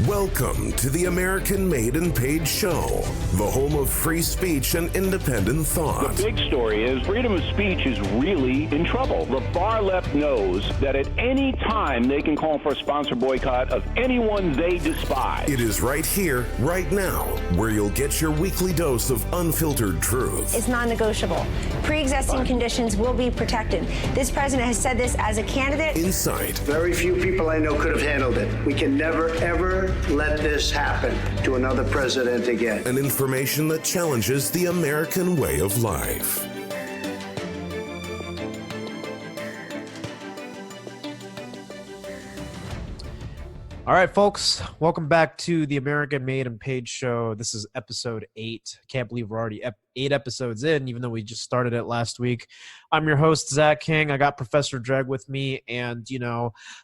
Welcome to the American Made and Paid Show, the home of free speech and independent thought. The big story is freedom of speech is really in trouble. The far left knows that at any time they can call for a sponsor boycott of anyone they despise. It is right here, right now, where you'll get your weekly dose of unfiltered truth. It's non-negotiable. Pre-existing conditions will be protected. This president has said this as a candidate. Insight. Very few people I know could have handled it. We can never, ever let this happen to another president again. And information that challenges the American way of life. All right, folks, welcome back to the American Made and Paid Show. This is episode 8. Can't believe we're already 8 episodes in, even though we just started it last week. I'm your host, Zach King. I got Professor Dreg with me, and,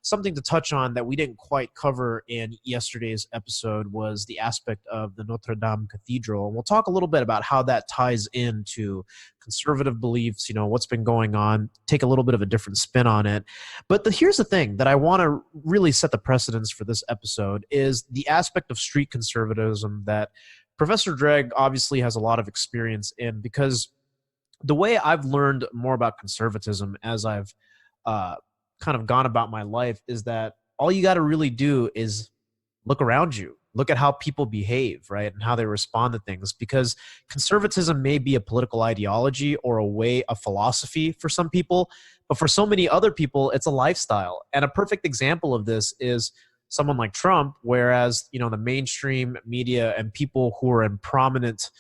something to touch on that we didn't quite cover in yesterday's episode was the aspect of the Notre Dame cathedral. And we'll talk a little bit about how that ties into conservative beliefs, what's been going on, take a little bit of a different spin on it. But here's the thing that I want to really set the precedence for this episode is the aspect of street conservatism that Professor Dreg obviously has a lot of experience in, because the way I've learned more about conservatism as I've kind of gone about my life is that all you got to really do is look around you. Look at how people behave, right, and how they respond to things, because conservatism may be a political ideology or a philosophy for some people, but for so many other people, it's a lifestyle. And a perfect example of this is someone like Trump, whereas, the mainstream media and people who are in prominent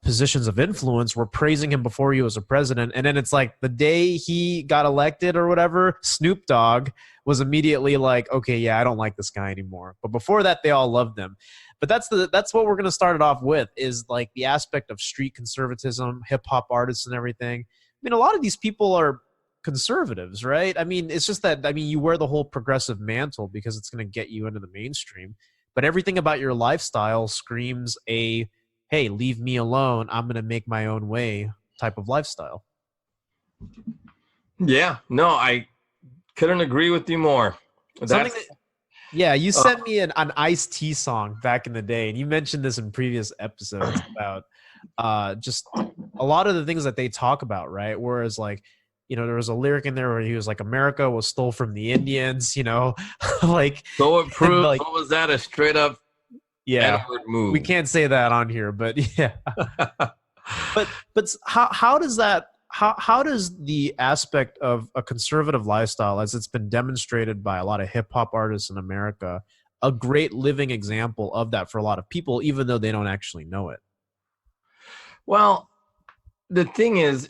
positions of influence were praising him before he was a president. And then it's like the day he got elected or whatever, Snoop Dogg was immediately like, okay, yeah, I don't like this guy anymore. But before that, they all loved him. But that's what we're going to start it off with, is like the aspect of street conservatism, hip hop artists and everything. I mean, a lot of these people are conservatives, right? I mean, it's just that, you wear the whole progressive mantle because it's going to get you into the mainstream. But everything about your lifestyle screams hey, leave me alone, I'm going to make my own way type of lifestyle. Yeah, no, I couldn't agree with you more. You sent me an Ice-T song back in the day, and you mentioned this in previous episodes about just a lot of the things that they talk about, right? Whereas like, there was a lyric in there where he was like, America was stole from the Indians, like. So it proves, like, what was that, a straight up N-word move? We can't say that on here, but yeah. but how does the aspect of a conservative lifestyle, as it's been demonstrated by a lot of hip hop artists in America, a great living example of that for a lot of people, even though they don't actually know it? Well, the thing is,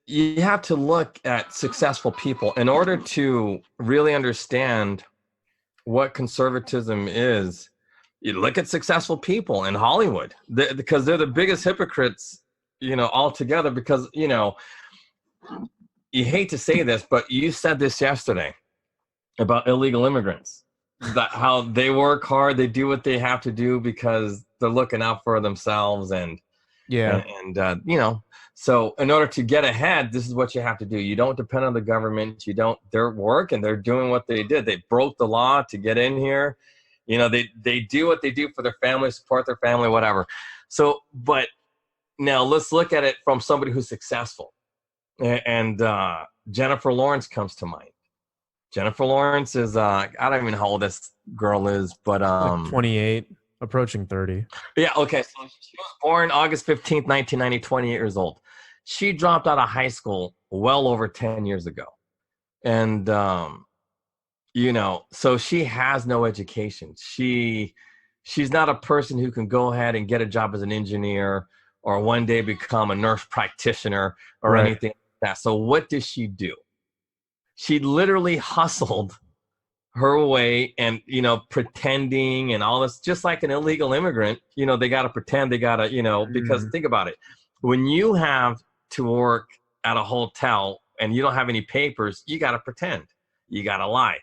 you have to look at successful people in order to really understand what conservatism is. You look at successful people in Hollywood, because they're the biggest hypocrites, altogether, because, you hate to say this, but you said this yesterday about illegal immigrants, that how they work hard, they do what they have to do because they're looking out for themselves. So in order to get ahead, this is what you have to do. You don't depend on the government. They're working, they're doing what they did. They broke the law to get in here. They do what they do for their family, support their family, whatever. So, but now let's look at it from somebody who's successful. And Jennifer Lawrence comes to mind. Jennifer Lawrence is, I don't even know how old this girl is, but like 28, approaching 30. Yeah, okay. So she was born August 15th, 1990, 28 years old. She dropped out of high school well over 10 years ago. And, so she has no education. She's not a person who can go ahead and get a job as an engineer or one day become a nurse practitioner or anything like that. So what does she do? She literally hustled her way and, pretending and all this, just like an illegal immigrant, they got to pretend, they got to, because think about it. When you have to work at a hotel and you don't have any papers, you got to pretend, you got to lie.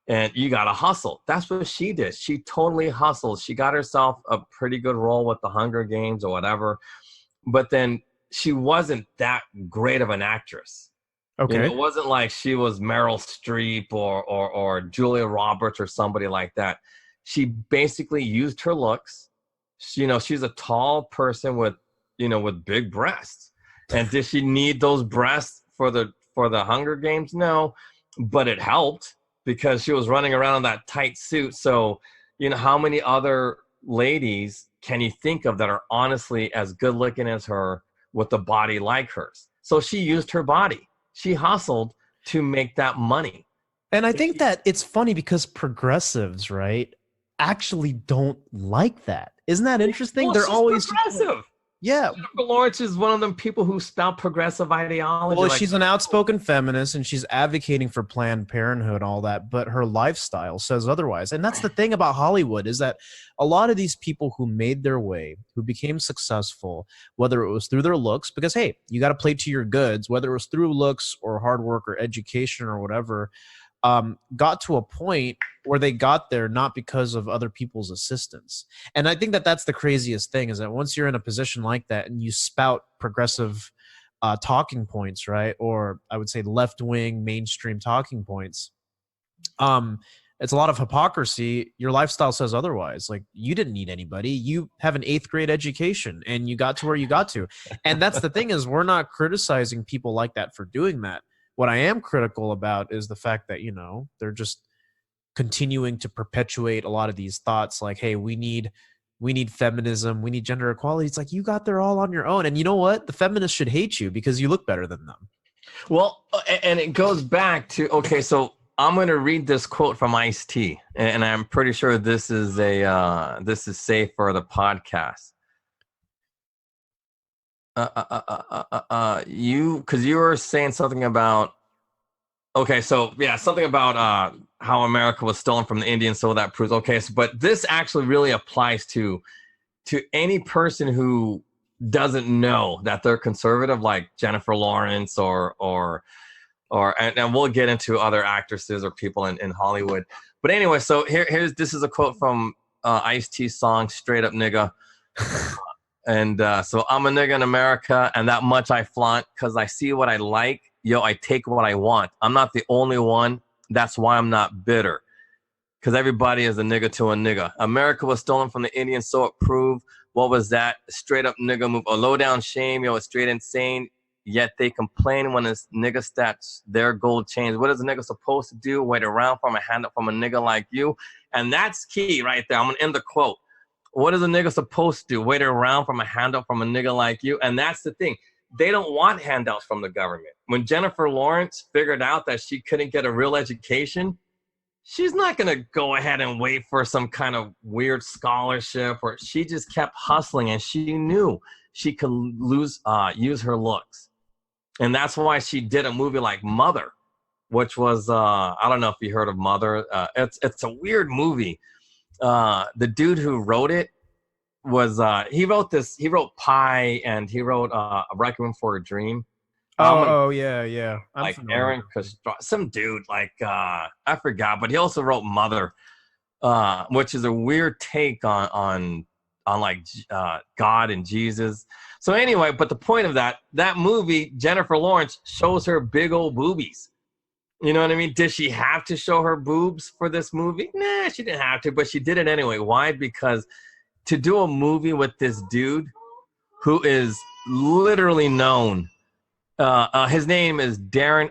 And you got to hustle. That's what she did. She totally hustled. She got herself a pretty good role with the Hunger Games or whatever. But then she wasn't that great of an actress. Okay. It wasn't like she was Meryl Streep or Julia Roberts or somebody like that. She basically used her looks. She's a tall person with big breasts. And did she need those breasts for the Hunger Games? No, but it helped because she was running around in that tight suit. So, how many other ladies can you think of that are honestly as good looking as her with a body like hers? So she used her body. She hustled to make that money. And I think that it's funny because progressives, right, actually don't like that. Isn't that interesting? Well, They're always progressive. Yeah. Jennifer Lawrence is one of them people who spout progressive ideology. Well, she's an outspoken feminist and she's advocating for Planned Parenthood and all that, but her lifestyle says otherwise. And that's the thing about Hollywood, is that a lot of these people who made their way, who became successful, whether it was through their looks, because, hey, you got to play to your goods, whether it was through looks or hard work or education or whatever, got to a point where they got there not because of other people's assistance. And I think that that's the craziest thing, is that once you're in a position like that and you spout progressive talking points, right, or I would say left-wing mainstream talking points, it's a lot of hypocrisy. Your lifestyle says otherwise. Like, you didn't need anybody. You have an 8th grade education and you got to where you got to. And that's the thing, is we're not criticizing people like that for doing that. What I am critical about is the fact that, they're just continuing to perpetuate a lot of these thoughts like, hey, we need feminism, we need gender equality. It's like, you got there all on your own. And you know what? The feminists should hate you because you look better than them. Well, and it goes back to, okay, so I'm going to read this quote from Ice-T, and I'm pretty sure this is safe for the podcast. You were saying something about, okay, so yeah, something about how America was stolen from the Indians, so that proves, okay, so, but this actually really applies to any person who doesn't know that they're conservative, like Jennifer Lawrence or and we'll get into other actresses or people in Hollywood. But anyway, so this is a quote from Ice-T's song "Straight Up Nigga." And so I'm a nigga in America, and that much I flaunt, because I see what I like. Yo, I take what I want. I'm not the only one. That's why I'm not bitter, because everybody is a nigga to a nigga. America was stolen from the Indians, so it proved. What was that? Straight up nigga move. A low down shame, yo, it's straight insane. Yet they complain when it's nigga stats their gold chains. What is a nigga supposed to do? Wait around for a hand up from a nigga like you? And that's key right there. I'm going to end the quote. What is a nigga supposed to do? Wait around from a handout from a nigga like you? And that's the thing. They don't want handouts from the government. When Jennifer Lawrence figured out that she couldn't get a real education, she's not going to go ahead and wait for some kind of weird scholarship, or she just kept hustling, and she knew she could use her looks. And that's why she did a movie like Mother, which was, I don't know if you heard of Mother. It's a weird movie. The dude who wrote it was he wrote Pie, and he wrote A Requiem for a Dream. Yeah. Like Aaron some dude, like I forgot, but he also wrote Mother, which is a weird take on like God and Jesus. So anyway, but the point of that movie, Jennifer Lawrence shows her big old boobies. You know what I mean? Did she have to show her boobs for this movie? Nah, she didn't have to, but she did it anyway. Why? Because to do a movie with this dude who is literally known, his name is Darren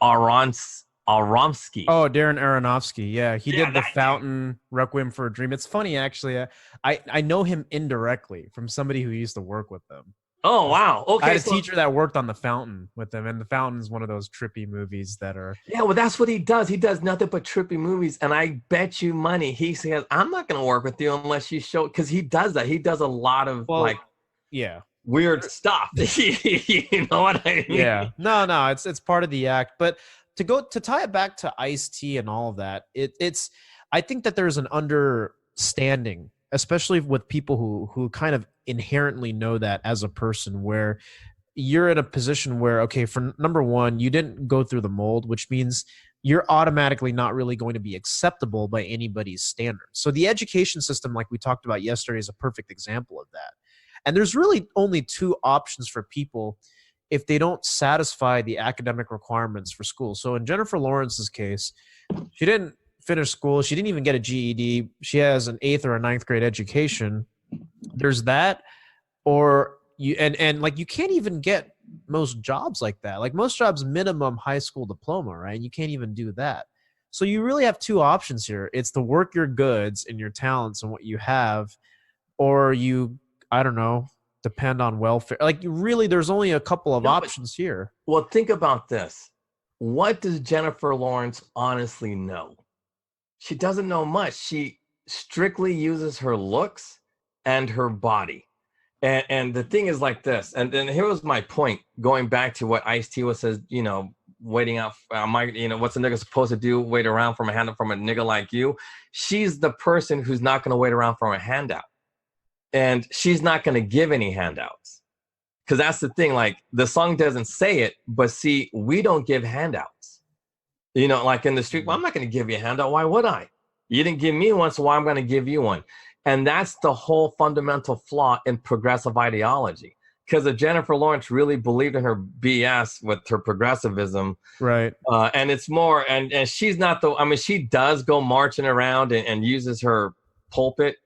Aronofsky. Oh, Darren Aronofsky. Yeah, he did The Fountain, Requiem for a Dream. It's funny, actually. I know him indirectly from somebody who used to work with them. Oh, wow. Okay. I had a teacher that worked on The Fountain with them, and The Fountain is one of those trippy movies that are... Yeah, well, that's what he does. He does nothing but trippy movies, and I bet you money he says, I'm not going to work with you unless you show... Because he does that. He does a lot of, weird stuff. You know what I mean? Yeah. No, it's part of the act. But to tie it back to Ice-T and all of that, it's... I think that there's an understanding, especially with people who kind of inherently know that as a person, where you're in a position where, okay, for number one, you didn't go through the mold, which means you're automatically not really going to be acceptable by anybody's standards. So the education system, like we talked about yesterday, is a perfect example of that. And there's really only two options for people if they don't satisfy the academic requirements for school. So in Jennifer Lawrence's case, she didn't finish school. She didn't even get a GED. She has an 8th or a 9th grade education. There's that, or you and like you can't even get most jobs like that. Like most jobs, minimum high school diploma, right? You can't even do that. So you really have two options here. It's to work your goods and your talents and what you have, or you, I don't know, depend on welfare. Like really, there's only a couple of options here. Well, think about this. What does Jennifer Lawrence honestly know? She doesn't know much. She strictly uses her looks and her body. And the thing is like this, and here was my point, going back to what Ice-T was says, you know, waiting out, what's a nigga supposed to do? Wait around from a handout from a nigga like you. She's the person who's not going to wait around for a handout. And she's not going to give any handouts. Because that's the thing, like the song doesn't say it, but see, we don't give handouts. You know, like in the street, well, I'm not going to give you a handout. Why would I? You didn't give me one, so why am I going to give you one? And that's the whole fundamental flaw in progressive ideology. Because if Jennifer Lawrence really believed in her BS with her progressivism, right? And it's more, and she's not the, I mean, she does go marching around and uses her pulpit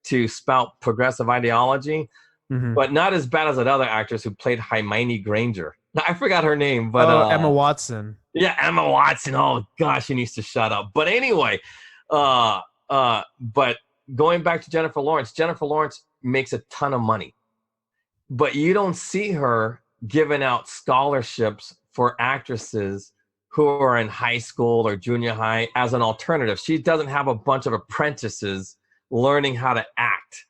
to spout progressive ideology, but not as bad as that other actress who played Hermione Granger. I forgot her name, but Emma Watson. Yeah, Emma Watson. Oh gosh, she needs to shut up. But anyway, but going back to Jennifer Lawrence makes a ton of money, but you don't see her giving out scholarships for actresses who are in high school or junior high as an alternative. She doesn't have a bunch of apprentices learning how to act.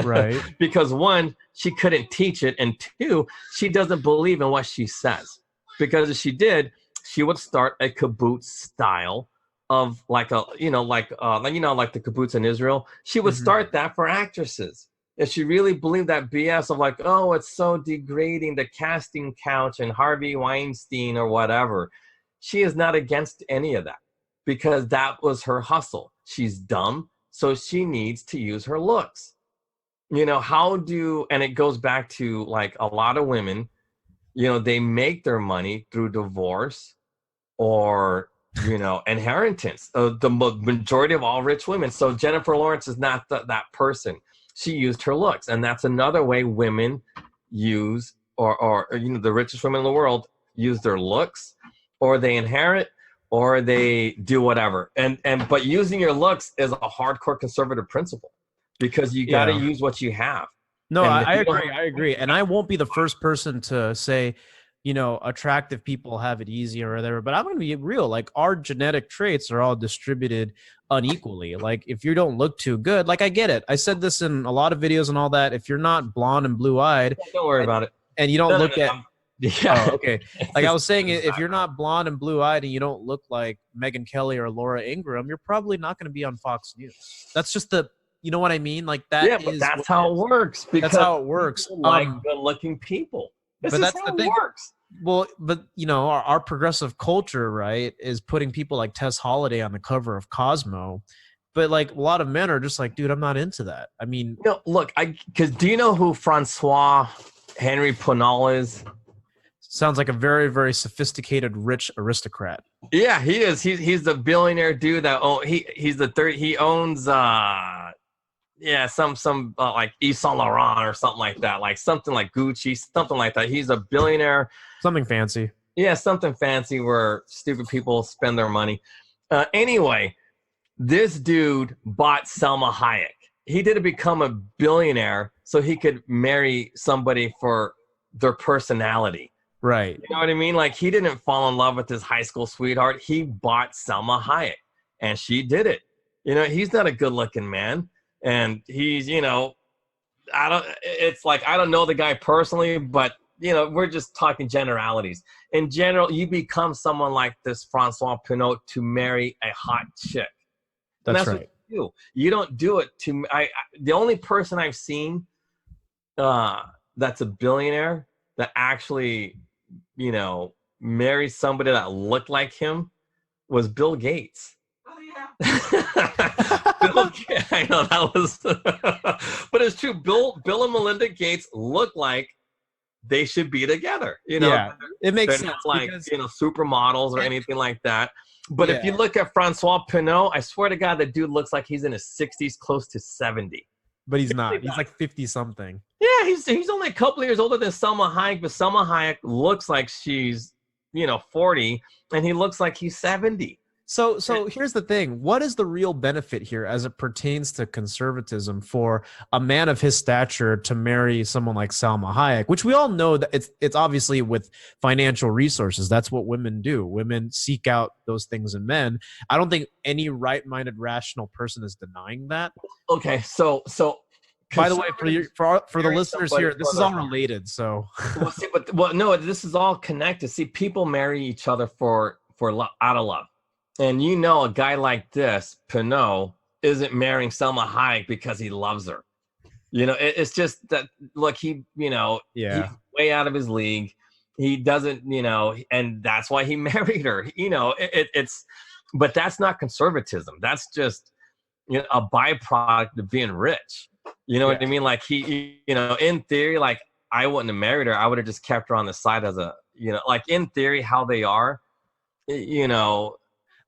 Right. Because one, she couldn't teach it, and two, she doesn't believe in what she says. Because if she did, she would start a kibbutz style of like the kibbutz in Israel. She would start that for actresses. If she really believed that BS of like, oh, it's so degrading, the casting couch and Harvey Weinstein or whatever, she is not against any of that because that was her hustle. She's dumb, so she needs to use her looks. You know, and it goes back to like a lot of women, you know, they make their money through divorce or, you know, inheritance. The majority of all rich women. So Jennifer Lawrence is not that person. She used her looks. And that's another way women use, or you know, the richest women in the world use their looks, or they inherit, or they do whatever. But using your looks is a hardcore conservative principle because you got to use what you have. No, I agree. And I won't be the first person to say, you know, attractive people have it easier or whatever, but I'm going to be real. Like our genetic traits are all distributed unequally. Like if you don't look too good, like I get it. I said this in a lot of videos and all that. If you're not blonde and blue eyed, don't worry about it. And you don't look at, yeah. Oh, okay. Like I was saying, if you're not blonde and blue eyed and you don't look like Megyn Kelly or Laura Ingraham, you're probably not going to be on Fox News. That's just you know what I mean? Like that. Yeah, but that's how it works. That's how it works. Like good-looking people. This is how it works. Well, but you know, our progressive culture, right, is putting people like Tess Holliday on the cover of Cosmo. But like a lot of men are just like, dude, I'm not into that. I mean, no, look, because do you know who Francois Henry Ponal is? Sounds like a very, very sophisticated, rich aristocrat. Yeah, he is. He's the billionaire dude that he's the third. He owns some like Yves Saint Laurent or something like that, like something like Gucci, something like that. He's a billionaire. Something fancy. Yeah, something fancy where stupid people spend their money. Anyway, this dude bought Salma Hayek. He didn't become a billionaire so he could marry somebody for their personality. Right. You know what I mean? Like he didn't fall in love with his high school sweetheart. He bought Salma Hayek and she did it. You know, he's not a good looking man. And he's, you know, it's like, I don't know the guy personally, but, you know, we're just talking generalities. In general, you become someone like this Francois Pinault to marry a hot chick. That's right. What you do. You don't do it to, the only person I've seen that's a billionaire that actually, you know, married somebody that looked like him was Bill Gates. I know that was, but it's true. Bill and Melinda Gates look like they should be together. You know, Yeah, it makes they're sense. not like, because, you know, supermodels or anything like that. But if you Yeah. look at Francois Pinault, I swear to God, that dude looks like he's in his 60s, close to 70. but he's not. He's like 50 something. Yeah, he's only a couple of years older than Selma Hayek, but Selma Hayek looks like she's, you know, 40, and he looks like he's 70. So here's the thing. What is the real benefit here as it pertains to conservatism for a man of his stature to marry someone like Salma Hayek, which we all know that it's obviously with financial resources. That's what women do. Women seek out those things in men. I don't think any right-minded, rational person is denying that. Okay, so by the way, for the listeners here, this is all related. So no, this is all connected. See, people marry each other for out of love. And you know, a guy like this, Pinault, isn't marrying Selma Hayek because he loves her. You know, it's just that, look, he, you know, he's way out of his league. He doesn't, you know, and that's why he married her. You know, but that's not conservatism. That's just, you know, a byproduct of being rich. You know what I mean? Like you know, in theory, like I wouldn't have married her. I would have just kept her on the side as a, you know, like in theory, how they are, you know.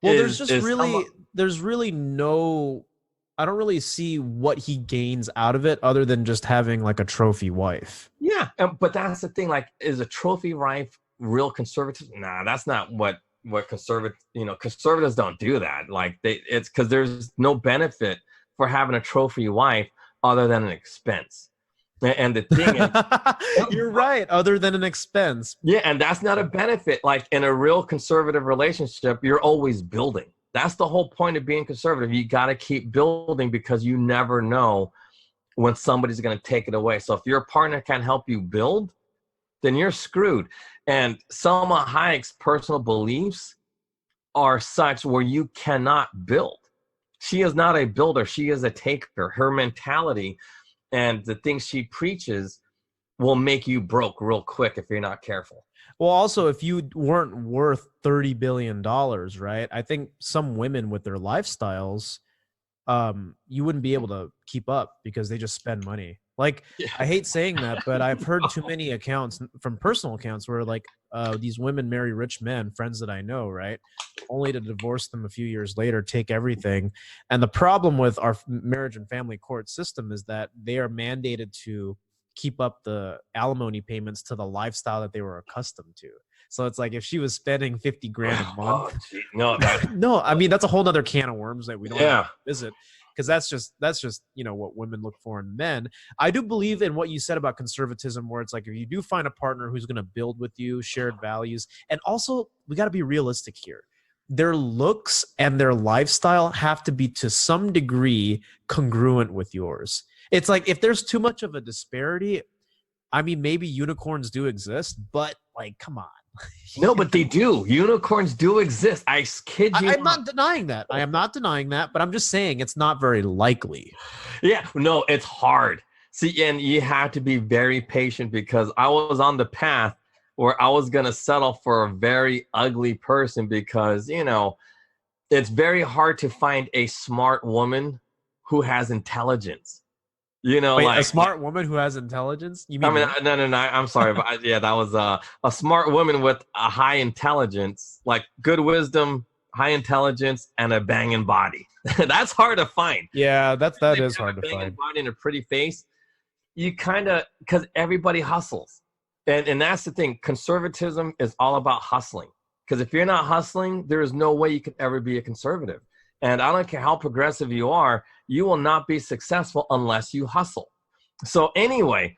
Well, there's really no, I don't really see what he gains out of it other than just having like a trophy wife. Yeah, but that's the thing. Like, is a trophy wife real conservative? Nah, that's not what conservatives don't do that. Like it's because there's no benefit for having a trophy wife other than an expense. And the thing is, you're right, other than an expense. Yeah, and that's not a benefit. Like in a real conservative relationship, you're always building. That's the whole point of being conservative. You got to keep building because you never know when somebody's going to take it away. So if your partner can't help you build, then you're screwed. And Selma Hayek's personal beliefs are such where you cannot build. She is not a builder. She is a taker. Her mentality and the things she preaches will make you broke real quick if you're not careful. Well, also, if you weren't worth $30 billion, right? I think some women with their lifestyles, you wouldn't be able to keep up because they just spend money. Like, I hate saying that, but I've heard too many accounts from personal accounts where like these women marry rich men, friends that I know, right? Only to divorce them a few years later, take everything. And the problem with our marriage and family court system is that they are mandated to keep up the alimony payments to the lifestyle that they were accustomed to. So it's like if she was spending 50 grand a month, no, I mean, that's a whole nother can of worms that we don't have to visit. Because that's just you know what women look for in men. I do believe in what you said about conservatism, where it's like if you do find a partner who's going to build with you, shared values, and also we got to be realistic here. Their looks and their lifestyle have to be to some degree congruent with yours. It's like if there's too much of a disparity, I mean, maybe unicorns do exist, but like, come on. No, but they do. Unicorns do exist. I kid you. I'm not denying that. I am not denying that, but I'm just saying it's not very likely. Yeah, no, it's hard. See, and you have to be very patient because I was on the path where I was going to settle for a very ugly person because, you know, it's very hard to find a smart woman who has intelligence. You know, wait, like a smart woman who has intelligence? You mean? I mean, no. I'm sorry, but yeah, that was a smart woman with a high intelligence, like good wisdom, high intelligence, and a banging body. That's hard to find. Yeah, that is hard to find. Body and a pretty face. You kind of because everybody hustles, and that's the thing. Conservatism is all about hustling. Because if you're not hustling, there is no way you can ever be a conservative. And I don't care how progressive you are, you will not be successful unless you hustle. So anyway,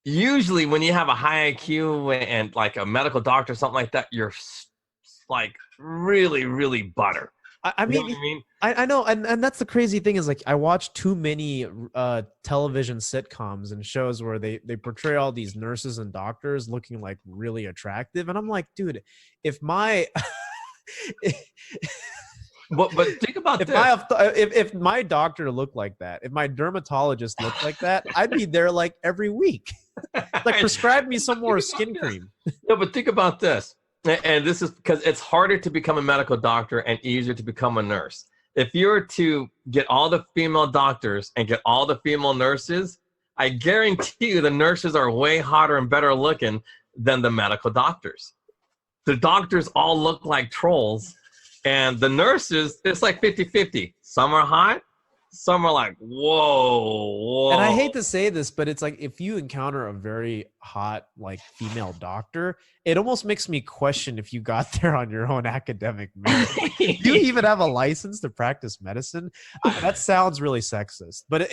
usually when you have a high IQ and like a medical doctor or something like that, you're like really, really butter. I mean, I know. And that's the crazy thing is like I watch too many television sitcoms and shows where they portray all these nurses and doctors looking like really attractive. And I'm like, dude, if my... but think about this. If my doctor looked like that, if my dermatologist looked like that, I'd be there like every week. Like prescribe me some more skin cream. No, but think about this. And this is because it's harder to become a medical doctor and easier to become a nurse. If you were to get all the female doctors and get all the female nurses, I guarantee you the nurses are way hotter and better looking than the medical doctors. The doctors all look like trolls, and the nurses, it's like 50-50. Some are hot, some are like, whoa. And I hate to say this, but it's like if you encounter a very hot like female doctor, it almost makes me question if you got there on your own academic merit. Like, do you even have a license to practice medicine? That sounds really sexist. But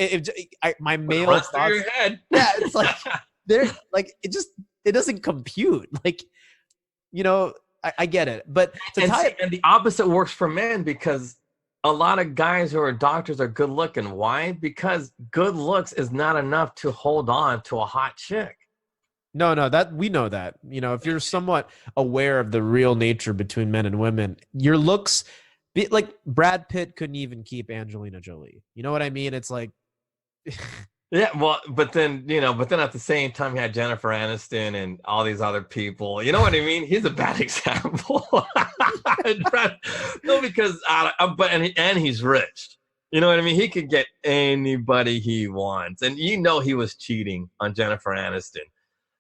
my male Runs thoughts, through your head. yeah, it's like they're like it doesn't compute. Like, you know, I get it, but and the opposite works for men, because a lot of guys who are doctors are good looking. Why? Because good looks is not enough to hold on to a hot chick. No, that we know that. You know, if you're somewhat aware of the real nature between men and women, your looks, like Brad Pitt couldn't even keep Angelina Jolie. You know what I mean? It's like, yeah, well, but then at the same time, you had Jennifer Aniston and all these other people. You know what I mean? He's a bad example. No, because and he's rich. You know what I mean? He could get anybody he wants, and he was cheating on Jennifer Aniston.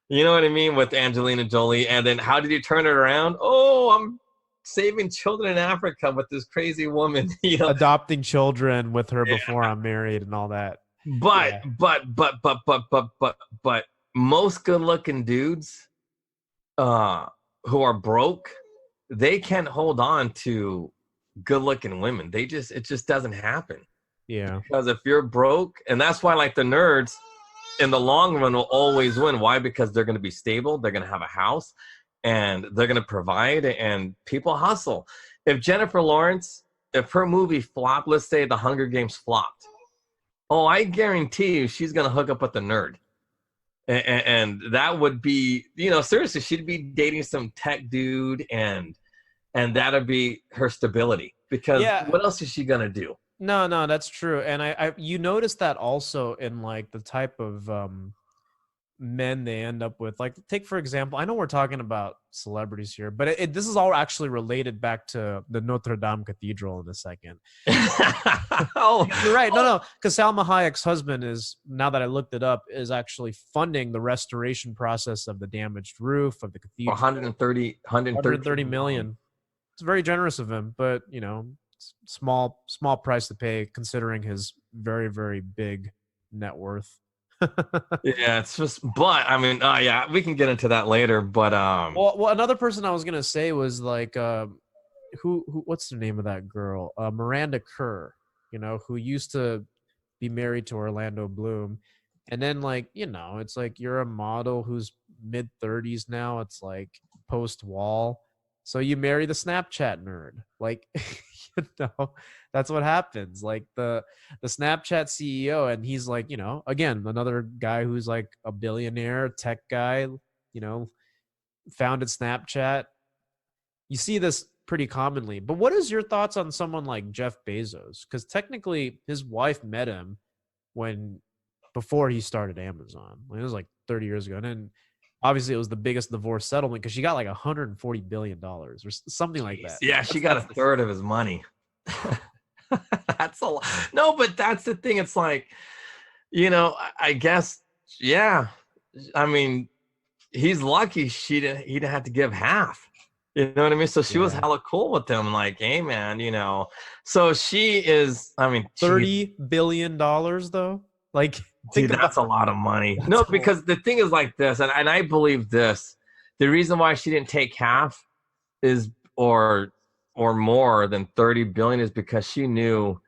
You know what I mean, with Angelina Jolie. And then how did he turn it around? Oh, I'm saving children in Africa with this crazy woman. Adopting children with her before I'm married and all that. But most good-looking dudes who are broke, they can't hold on to good-looking women. It just doesn't happen. Yeah. Because if you're broke, and that's why like the nerds in the long run will always win. Why? Because they're going to be stable, they're going to have a house, and they're going to provide, and people hustle. If Jennifer Lawrence, if her movie flopped, let's say The Hunger Games flopped, oh, I guarantee you she's going to hook up with the nerd. And that would be, seriously, she'd be dating some tech dude, and that'd be her stability. Because what else is she going to do? No, that's true. And I you notice that also in like the type of men they end up with. Like, take for example, I know we're talking about celebrities here, but this is all actually related back to the Notre Dame cathedral in a second. Oh, you're right. No, because Salma Hayek's husband is, now that I looked it up, is actually funding the restoration process of the damaged roof of the cathedral. 130 million. It's very generous of him, but small price to pay considering his very, very big net worth. Yeah, it's just, but I mean, we can get into that later. But well, another person I was gonna say was like, who what's the name of that girl? Miranda Kerr, who used to be married to Orlando Bloom, and then like, it's like you're a model who's mid-30s now. It's like post-wall, so you marry the Snapchat nerd, like. That's what happens. Like the Snapchat CEO, and he's like, again, another guy who's like a billionaire tech guy, founded Snapchat. You see this pretty commonly. But what is your thoughts on someone like Jeff Bezos? Because technically his wife met him before he started Amazon. It was like 30 years ago. And then obviously it was the biggest divorce settlement because she got like $140 billion or something like that. Yeah, she got a third of his money. That's a lot. No, but that's the thing. It's like, I guess, yeah. I mean, he's lucky he didn't have to give half. You know what I mean? So she was hella cool with him. Like, hey, man, So she is, I mean. $30 billion, though? Like, dude, that's a lot of money. No, because the thing is like this, and I believe this. The reason why she didn't take half is, or more than 30 billion, is because she knew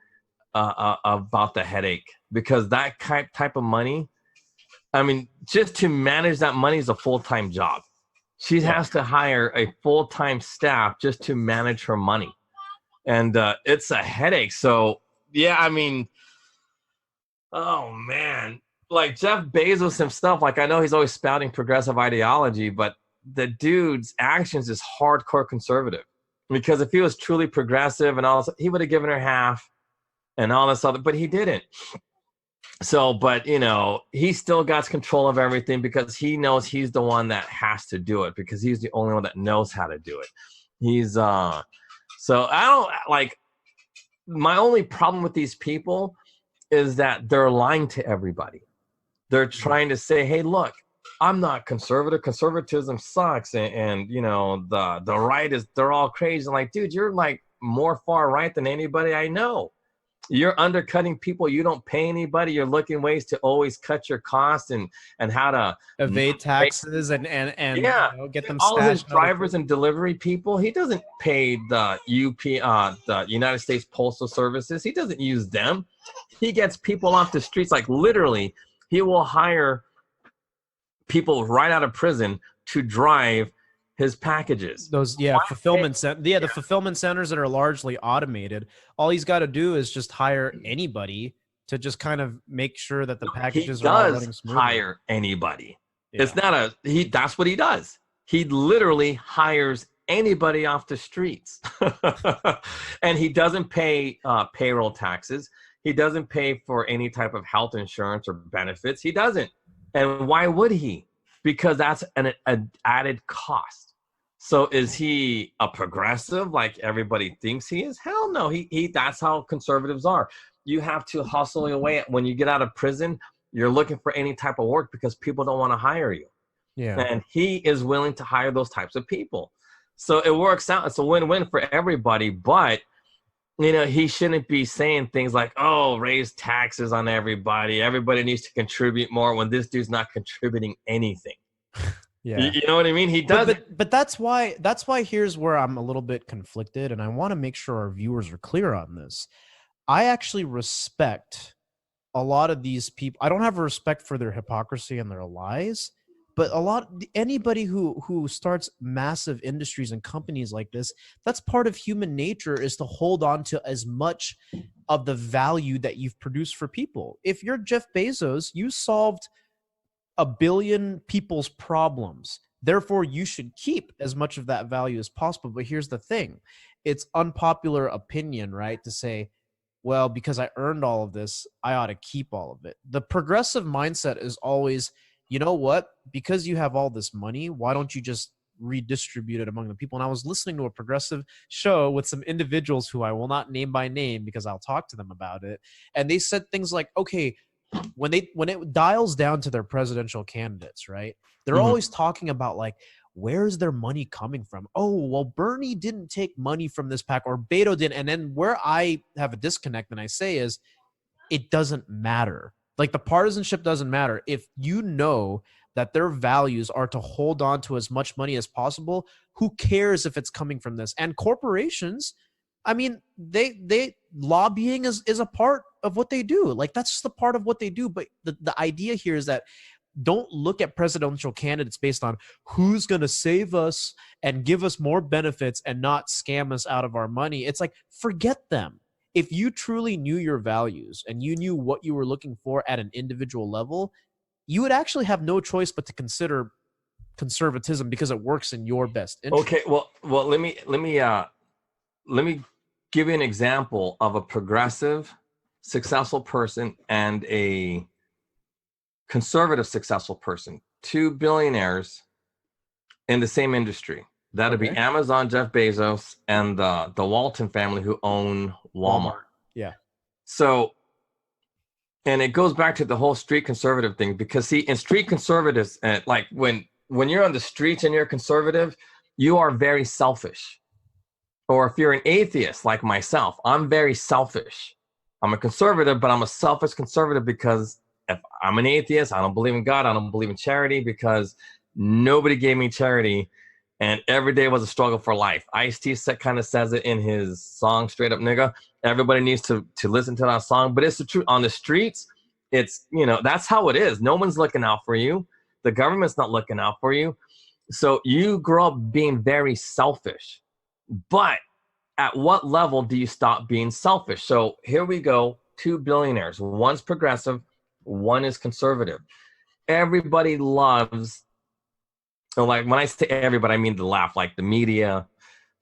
about the headache. Because that type of money, I mean, just to manage that money is a full-time job. She has to hire a full-time staff just to manage her money. And it's a headache. So, yeah, I mean, oh, man. Like Jeff Bezos himself, like I know he's always spouting progressive ideology, but the dude's actions is hardcore conservative. Because if he was truly progressive and all this, he would have given her half and all this other, but he didn't. So, but he still got control of everything because he knows he's the one that has to do it because he's the only one that knows how to do it. He's so I don't like, my only problem with these people is that they're lying to everybody. They're trying to say, hey, look, I'm not conservative. Conservatism sucks. And you know, the right they're all crazy. I'm like, dude, you're like more far right than anybody I know. You're undercutting people. You don't pay anybody. You're looking ways to always cut your costs and how to evade taxes and yeah, you know, get them all his stashed in other drivers and delivery people. He doesn't pay the the United States Postal Services. He doesn't use them. He gets people off the streets. Like literally, he will hire people right out of prison to drive his packages. those fulfillment the fulfillment centers that are largely automated. All he's got to do is just hire anybody to just kind of make sure that the packages are all running smoothly. Hire anybody. Yeah. It's not that's what he does. He literally hires anybody off the streets. And he doesn't pay payroll taxes. He doesn't pay for any type of health insurance or benefits. He doesn't. And why would he? Because that's an added cost. So is he a progressive like everybody thinks he is? Hell no. He that's how conservatives are. You have to hustle your way. When you get out of prison, you're looking for any type of work because people don't want to hire you. Yeah. And he is willing to hire those types of people. So it works out. It's a win-win for everybody. But, you know, he shouldn't be saying things like, oh, raise taxes on everybody. Everybody needs to contribute more when this dude's not contributing anything. Yeah. You know what I mean? He doesn't. But that's why here's where I'm a little bit conflicted, and I want to make sure our viewers are clear on this. I actually respect a lot of these people. I don't have a respect for their hypocrisy and their lies, but anybody who starts massive industries and companies like this, that's part of human nature, is to hold on to as much of the value that you've produced for people. If you're Jeff Bezos, you solved 1 billion people's problems. Therefore, you should keep as much of that value as possible. But here's the thing. It's unpopular opinion, right, to say, well, because I earned all of this, I ought to keep all of it. The progressive mindset is always, you know what? Because you have all this money, why don't you just redistribute it among the people? And I was listening to a progressive show with some individuals who I will not name by name because I'll talk to them about it. And they said things like, okay, when it dials down to their presidential candidates, right? They're always talking about like, where's their money coming from? Oh, well, Bernie didn't take money from this PAC, or Beto did. And then where I have a disconnect and I say is, it doesn't matter. Like, the partisanship doesn't matter. If you know that their values are to hold on to as much money as possible, who cares if it's coming from this? And corporations, I mean, they lobbying is a part of what they do. Like, that's just a part of what they do. But the idea here is that don't look at presidential candidates based on who's going to save us and give us more benefits and not scam us out of our money. It's like, forget them. If you truly knew your values and you knew what you were looking for at an individual level, you would actually have no choice but to consider conservatism because it works in your best interest. Okay, well, let me give you an example of a progressive, successful person and a conservative, successful person. 2 billionaires in the same industry. That'd be Amazon, Jeff Bezos, and the Walton family who own Walmart. Yeah. So, and it goes back to the whole street conservative thing, because see, in street conservatives, like when you're on the streets and you're conservative, you are very selfish. Or if you're an atheist like myself, I'm very selfish. I'm a conservative, but I'm a selfish conservative because if I'm an atheist, I don't believe in God, I don't believe in charity because nobody gave me charity. And every day was a struggle for life. Ice-T kind of says it in his song, Straight Up Nigga. Everybody needs to listen to that song. But it's the truth. On the streets, it's, you know, that's how it is. No one's looking out for you. The government's not looking out for you. So you grow up being very selfish. But at what level do you stop being selfish? So here we go. 2 billionaires. One's progressive. One is conservative. Everybody loves... So like when I say everybody, I mean the laugh, like the media.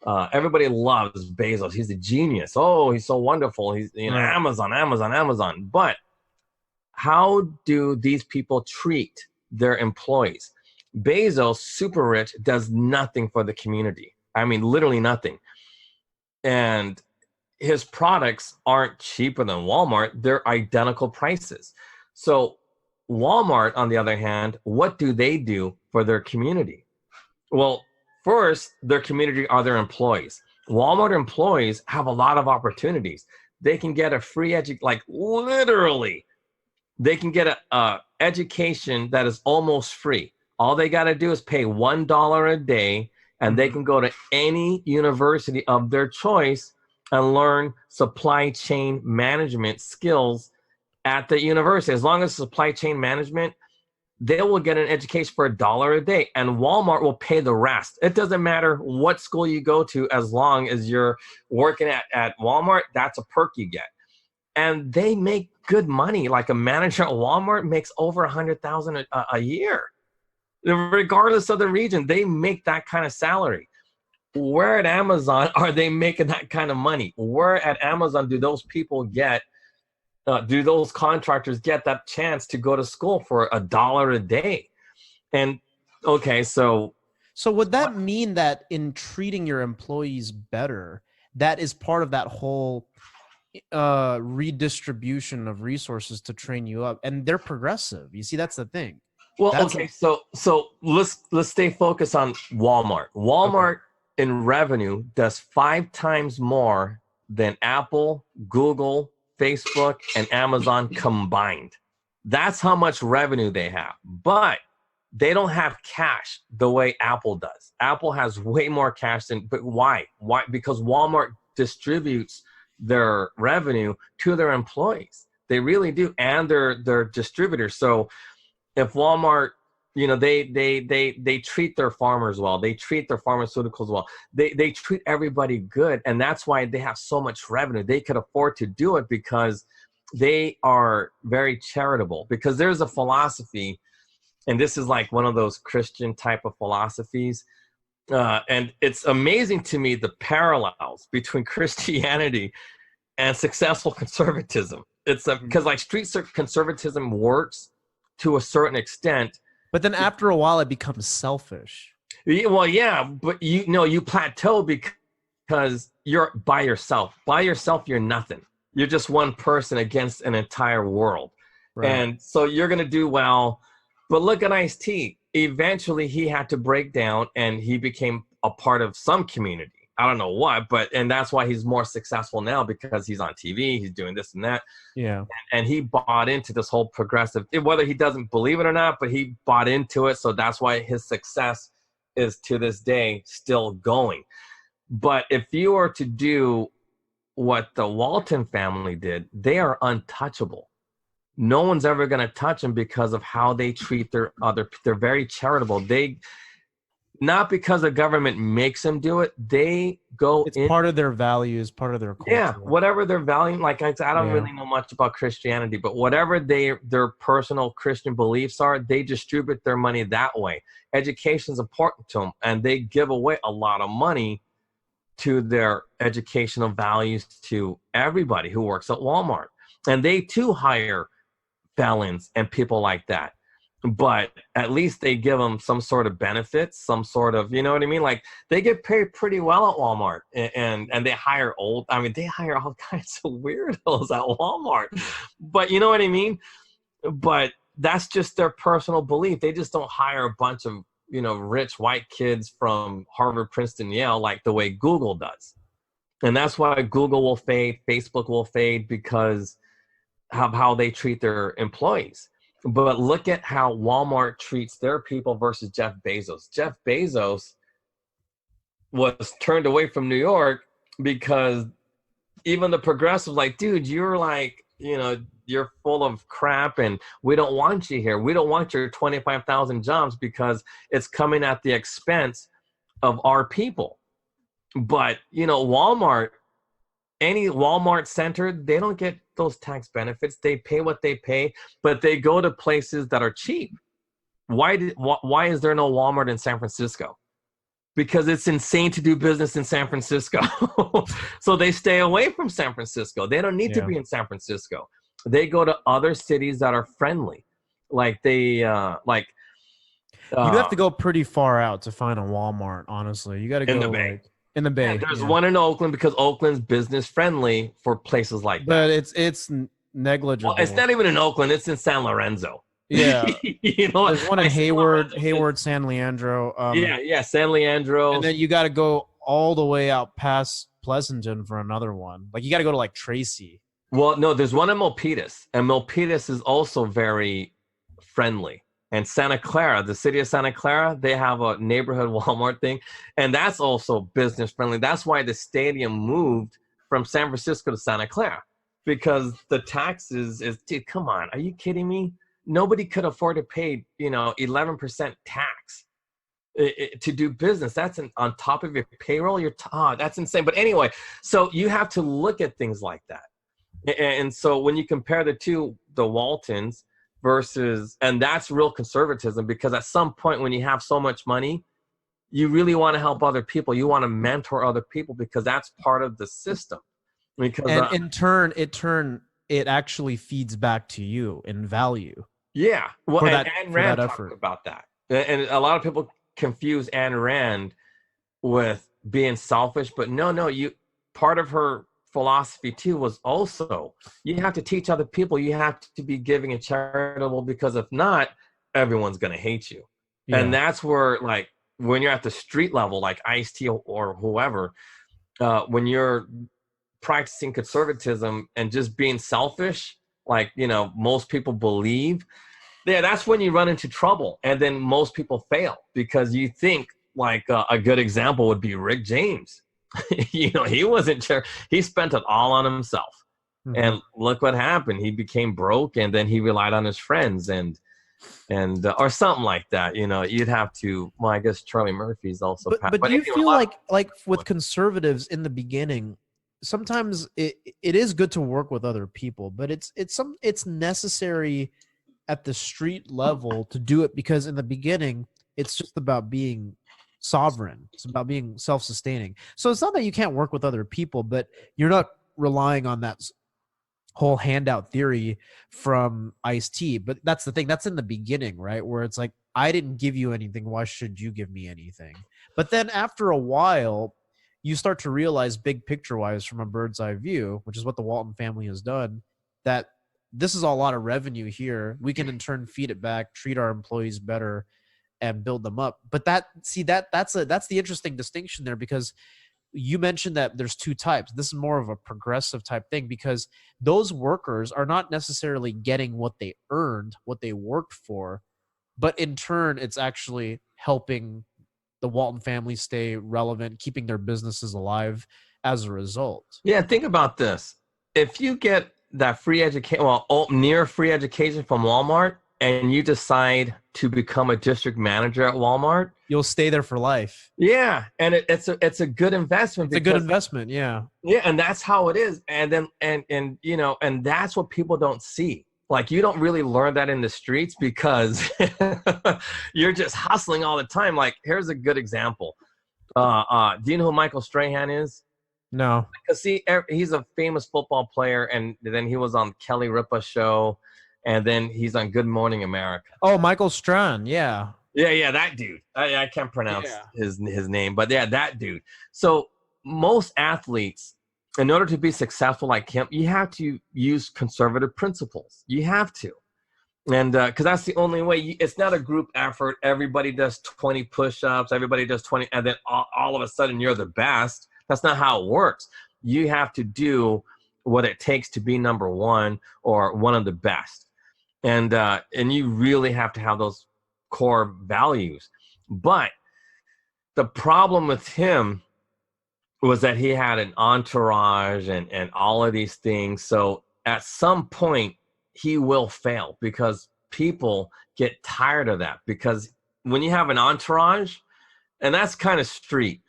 Everybody loves Bezos. He's a genius. Oh, he's so wonderful. He's, you know, Amazon. But how do these people treat their employees? Bezos, super rich, does nothing for the community. I mean, literally nothing. And his products aren't cheaper than Walmart. They're identical prices. So Walmart, on the other hand, what do they do for their community? Well, first, their community are their employees. Walmart employees have a lot of opportunities. They can get a free like literally, they can get a education that is almost free. All they got to do is pay $1 a day, and they can go to any university of their choice and learn supply chain management skills at the university. As long as supply chain management, they will get an education for $1 a day, and Walmart will pay the rest. It doesn't matter what school you go to, as long as you're working at Walmart, that's a perk you get. And they make good money. Like a manager at Walmart makes over $100,000 a year. Regardless of the region, they make that kind of salary. Where at Amazon are they making that kind of money? Where at Amazon do those people get, do those contractors get that chance to go to school for $1 a day? And okay, so would that mean that in treating your employees better, that is part of that whole redistribution of resources to train you up? And they're progressive. You see, that's the thing. Well, okay, so let's stay focused on Walmart. Walmart in revenue does 5 times more than Apple, Google, Facebook, and Amazon combined. That's how much revenue they have. But they don't have cash the way Apple does. Apple has way more cash than, but why? Why? Because Walmart distributes their revenue to their employees. They really do, and their distributors. So if Walmart, you know, they treat their farmers well, they treat their pharmaceuticals well, they treat everybody good, and that's why they have so much revenue. They could afford to do it because they are very charitable. Because there's a philosophy, and this is like one of those Christian type of philosophies, and it's amazing to me the parallels between Christianity and successful conservatism. It's because like street conservatism works to a certain extent, but then after a while it becomes selfish. Well, yeah, but you plateau because you're by yourself. By yourself, you're nothing. You're just one person against an entire world. Right. And so you're going to do well. But look at Ice-T. Eventually, he had to break down, and he became a part of some community. I don't know what, and that's why he's more successful now, because he's on TV, he's doing this and that. Yeah. And he bought into this whole progressive, whether he doesn't believe it or not, but he bought into it. So that's why his success is to this day still going. But if you were to do what the Walton family did, they are untouchable. No one's ever going to touch them because of how they treat they're very charitable. Not because the government makes them do it. They go. It's part of their values, part of their culture. Yeah, whatever their value. Like I don't really know much about Christianity, but whatever their personal Christian beliefs are, they distribute their money that way. Education is important to them, and they give away a lot of money to their educational values to everybody who works at Walmart, and they too hire felons and people like that. But at least they give them some sort of benefits, some sort of, you know what I mean? Like they get paid pretty well at Walmart, and they hire they hire all kinds of weirdos at Walmart, but you know what I mean? But that's just their personal belief. They just don't hire a bunch of, rich white kids from Harvard, Princeton, Yale, like the way Google does. And that's why Google will fade, Facebook will fade, because of how they treat their employees. But look at how Walmart treats their people versus Jeff Bezos. Jeff Bezos was turned away from New York because even the progressives like, dude, you're like, you're full of crap and we don't want you here. We don't want your 25,000 jobs because it's coming at the expense of our people. But, Walmart, any Walmart center, they don't get those tax benefits. They pay what they pay, but they go to places that are cheap. Why is there no Walmart in San Francisco? Because it's insane to do business in San Francisco. So they stay away from San Francisco. They don't need to be in San Francisco. They go to other cities that are friendly. Like you have to go pretty far out to find a Walmart, honestly. You got to go in the Bay. In the Bay. Yeah, there's one in Oakland because Oakland's business friendly for places like that. But it's negligible. Well, it's not even in Oakland. It's in San Lorenzo. Yeah. You know, There's one in Hayward, San Leandro. San Leandro. And then you got to go all the way out past Pleasanton for another one. Like you got to go to like Tracy. Well, no, there's one in Milpitas, and Milpitas is also very friendly. And Santa Clara, the city of Santa Clara, they have a neighborhood Walmart thing, and that's also business friendly. That's why the stadium moved from San Francisco to Santa Clara, because the taxes dude, come on, are you kidding me? Nobody could afford to pay, 11% tax to do business. That's on top of your payroll. That's insane. But anyway, so you have to look at things like that. And so when you compare the two, the Waltons versus, and that's real conservatism, because at some point when you have so much money, you really want to help other people. You want to mentor other people because that's part of the system. Because in turn, it actually feeds back to you in value. Yeah. Well, and Ayn Rand talked about that. And a lot of people confuse Ayn Rand with being selfish, but no, part of her philosophy too was also you have to teach other people. You have to be giving and charitable, because if not, everyone's going to hate you. Yeah. And that's where, like, when you're at the street level, like Ice-T or whoever, when you're practicing conservatism and just being selfish, like, most people believe, that's when you run into trouble. And then most people fail because you think, like, a good example would be Rick James. He wasn't sure. He spent it all on himself. Mm-hmm. And look what happened. He became broke, and then he relied on his friends and or something like that. You'd have to, well, I guess Charlie Murphy's also. But do you feel like with conservatives in the beginning, sometimes it is good to work with other people, but it's necessary at the street level to do it, because in the beginning, it's just about being sovereign. It's about being self-sustaining. So it's not that you can't work with other people, but you're not relying on that whole handout theory from Ice-T. But that's the thing. That's in the beginning, right? Where it's like, I didn't give you anything. Why should you give me anything? But then after a while, you start to realize, big picture-wise, from a bird's eye view, which is what the Walton family has done, that this is a lot of revenue here. We can in turn feed it back, treat our employees better, and build them up. But that's the interesting distinction there, because you mentioned that there's two types. This is more of a progressive type thing, because those workers are not necessarily getting what they earned, what they worked for, but in turn, it's actually helping the Walton family stay relevant, keeping their businesses alive as a result. Yeah, think about this. If you get that free education, near free education from Walmart, and you decide to become a district manager at Walmart, you'll stay there for life. Yeah, and it's a good investment. It's a good investment, yeah. Yeah, and that's how it is. And then and that's what people don't see. Like, you don't really learn that in the streets, because you're just hustling all the time. Like, here's a good example. Do you know who Michael Strahan is? No. Because he's a famous football player, and then he was on Kelly Ripa's show. And then he's on Good Morning America. Oh, Michael Strahan, yeah. Yeah, that dude. I can't pronounce his name, but yeah, that dude. So most athletes, in order to be successful like him, you have to use conservative principles. You have to. And because that's the only way. It's not a group effort. Everybody does 20 push-ups. Everybody does 20, and then all of a sudden you're the best. That's not how it works. You have to do what it takes to be number one or one of the best. And you really have to have those core values. But the problem with him was that he had an entourage and all of these things. So at some point, he will fail, because people get tired of that. Because when you have an entourage, and that's kind of street,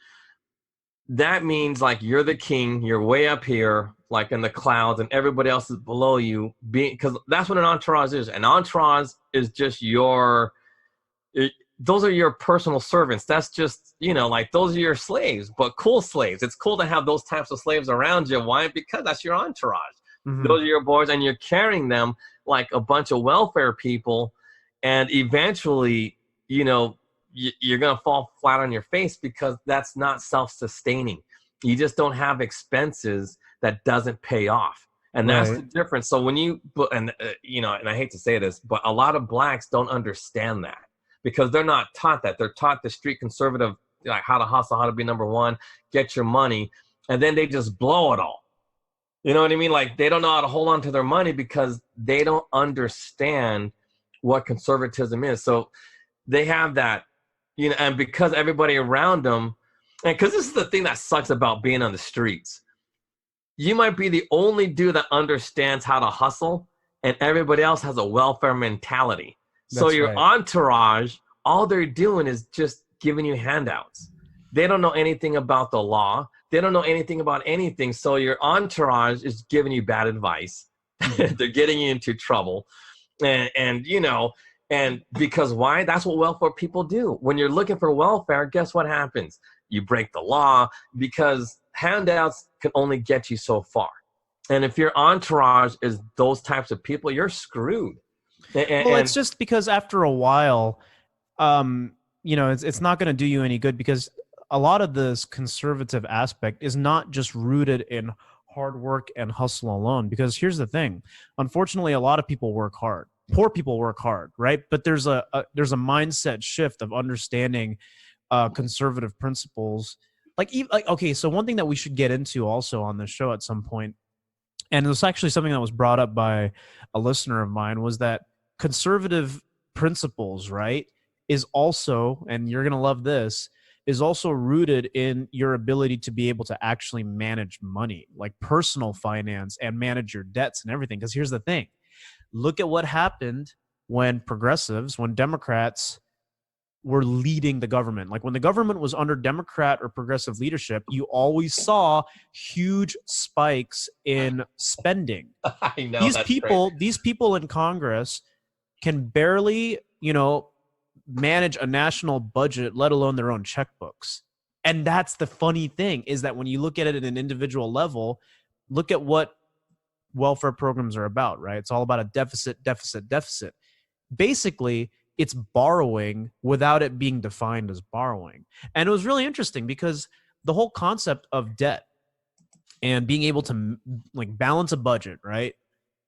that means, like, you're the king, you're way up here, like in the clouds, and everybody else is below you, because that's what an entourage is. An entourage is just those are your personal servants. That's just, like, those are your slaves, but cool slaves. It's cool to have those types of slaves around you. Why? Because that's your entourage. Mm-hmm. Those are your boys, and you're carrying them like a bunch of welfare people, and eventually, you're going to fall flat on your face, because that's not self-sustaining. You just don't have expenses that doesn't pay off. And that's the difference. So when you, and I hate to say this, but a lot of blacks don't understand that because they're not taught that. They're taught the street conservative, like how to hustle, how to be number one, get your money, and then they just blow it all. You know what I mean? Like they don't know how to hold on to their money because they don't understand what conservatism is. So they have that, and because everybody around them, and because this is the thing that sucks about being on the streets. You might be the only dude that understands how to hustle, and everybody else has a welfare mentality. So your entourage, all they're doing is just giving you handouts. They don't know anything about the law. They don't know anything about anything. So your entourage is giving you bad advice. They're getting you into trouble. And because why? That's what welfare people do. When you're looking for welfare, guess what happens? You break the law because handouts can only get you so far. And if your entourage is those types of people, you're screwed. Well, it's just because after a while, it's not going to do you any good because a lot of this conservative aspect is not just rooted in hard work and hustle alone. Because here's the thing. Unfortunately, a lot of people work hard. Poor people work hard, right? But there's a mindset shift of understanding conservative principles. Okay, so one thing that we should get into also on this show at some point, and it was actually something that was brought up by a listener of mine, was that conservative principles, right, is also, and you're going to love this, is also rooted in your ability to be able to actually manage money, like personal finance and manage your debts and everything. Because here's the thing. Look at what happened when Democrats were leading the government. Like when the government was under Democrat or progressive leadership, you always saw huge spikes in spending. I know these people in Congress can barely, manage a national budget, let alone their own checkbooks. And that's the funny thing, is that when you look at it at an individual level, look at what welfare programs are about, right? It's all about a deficit. Basically, it's borrowing without it being defined as borrowing. And it was really interesting because the whole concept of debt and being able to balance a budget, right?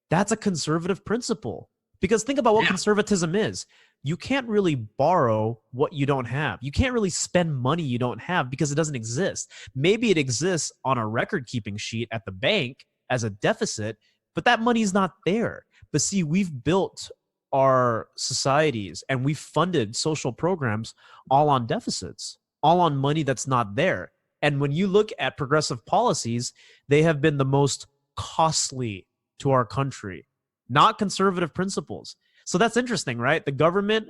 That's a conservative principle. Because think about what conservatism is. You can't really borrow what you don't have. You can't really spend money you don't have because it doesn't exist. Maybe it exists on a record-keeping sheet at the bank as a deficit, but that money's not there. But see, we've built our societies and we've funded social programs all on deficits, all on money that's not there. And when you look at progressive policies, they have been the most costly to our country, not conservative principles. So that's interesting, right? The government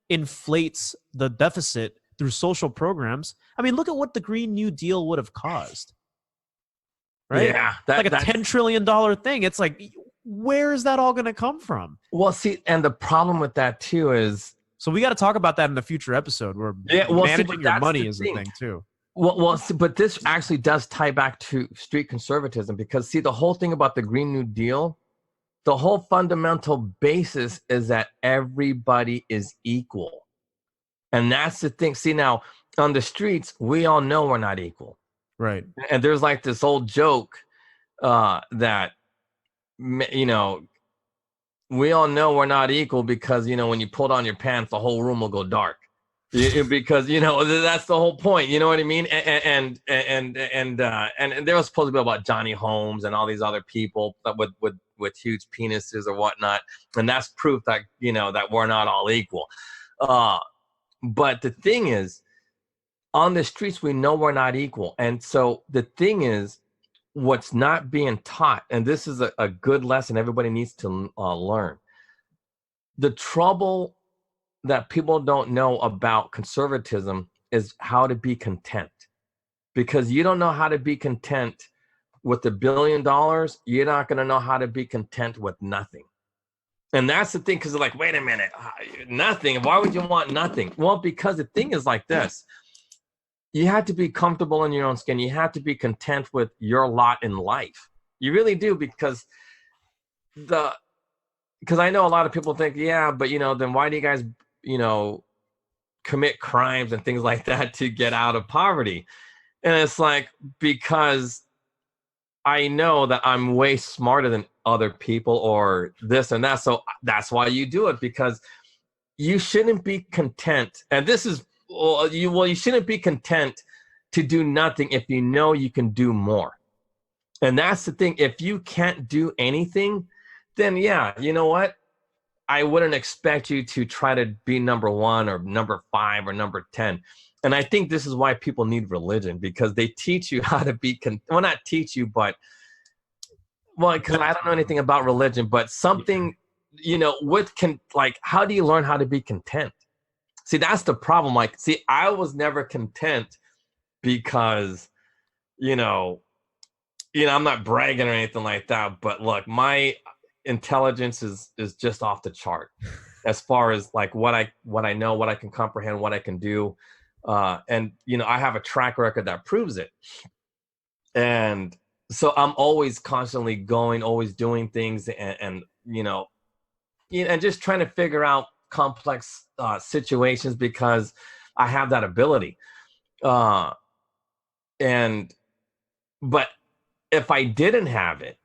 inflates the deficit through social programs. I mean, look at what the Green New Deal would have caused, right? Yeah. Like a $10 trillion thing. It's like, where is that all going to come from? Well, see, and the problem with that too is... So we got to talk about that in the future episode where managing your money is a thing too. Well, but this actually does tie back to street conservatism because, see, the whole thing about the Green New Deal, the whole fundamental basis is that everybody is equal. And that's the thing. See, now, on the streets, we all know we're not equal. Right. And there's like this old joke that, we all know we're not equal because, when you pull down your pants, the whole room will go dark. Because that's the whole point. You know what I mean? And there was supposed to be about Johnny Holmes and all these other people that with huge penises or whatnot, and that's proof that that we're not all equal. But the thing is, on the streets we know we're not equal, and so the thing is, what's not being taught, and this is a good lesson everybody needs to learn. The trouble that people don't know about conservatism is how to be content. Because you don't know how to be content with $1 billion, you're not going to know how to be content with nothing. And that's the thing, because they're like, wait a minute, nothing. Why would you want nothing? Well, because the thing is like this. You have to be comfortable in your own skin. You have to be content with your lot in life. You really do, because I know a lot of people think, yeah, but then why do you guys commit crimes and things like that to get out of poverty? And it's like, because I know that I'm way smarter than other people or this and that. So that's why you do it, because you shouldn't be content. And this is, you shouldn't be content to do nothing if you know you can do more. And that's the thing. If you can't do anything, then yeah, you know what? I wouldn't expect you to try to be number 1 or number 5 or number 10. And I think this is why people need religion, because they teach you how to be, well, not teach you, but, well, because I don't know anything about religion, but something, you know, like, how do you learn how to be content? See, that's the problem. Like, see, I was never content because, you know, I'm not bragging or anything like that, but look, my intelligence is just off the chart as far as like what I know, what I can comprehend, what I can do. And, you know, I have a track record that proves it. And so I'm always constantly going, always doing things and and just trying to figure out complex situations because I have that ability. But if I didn't have it,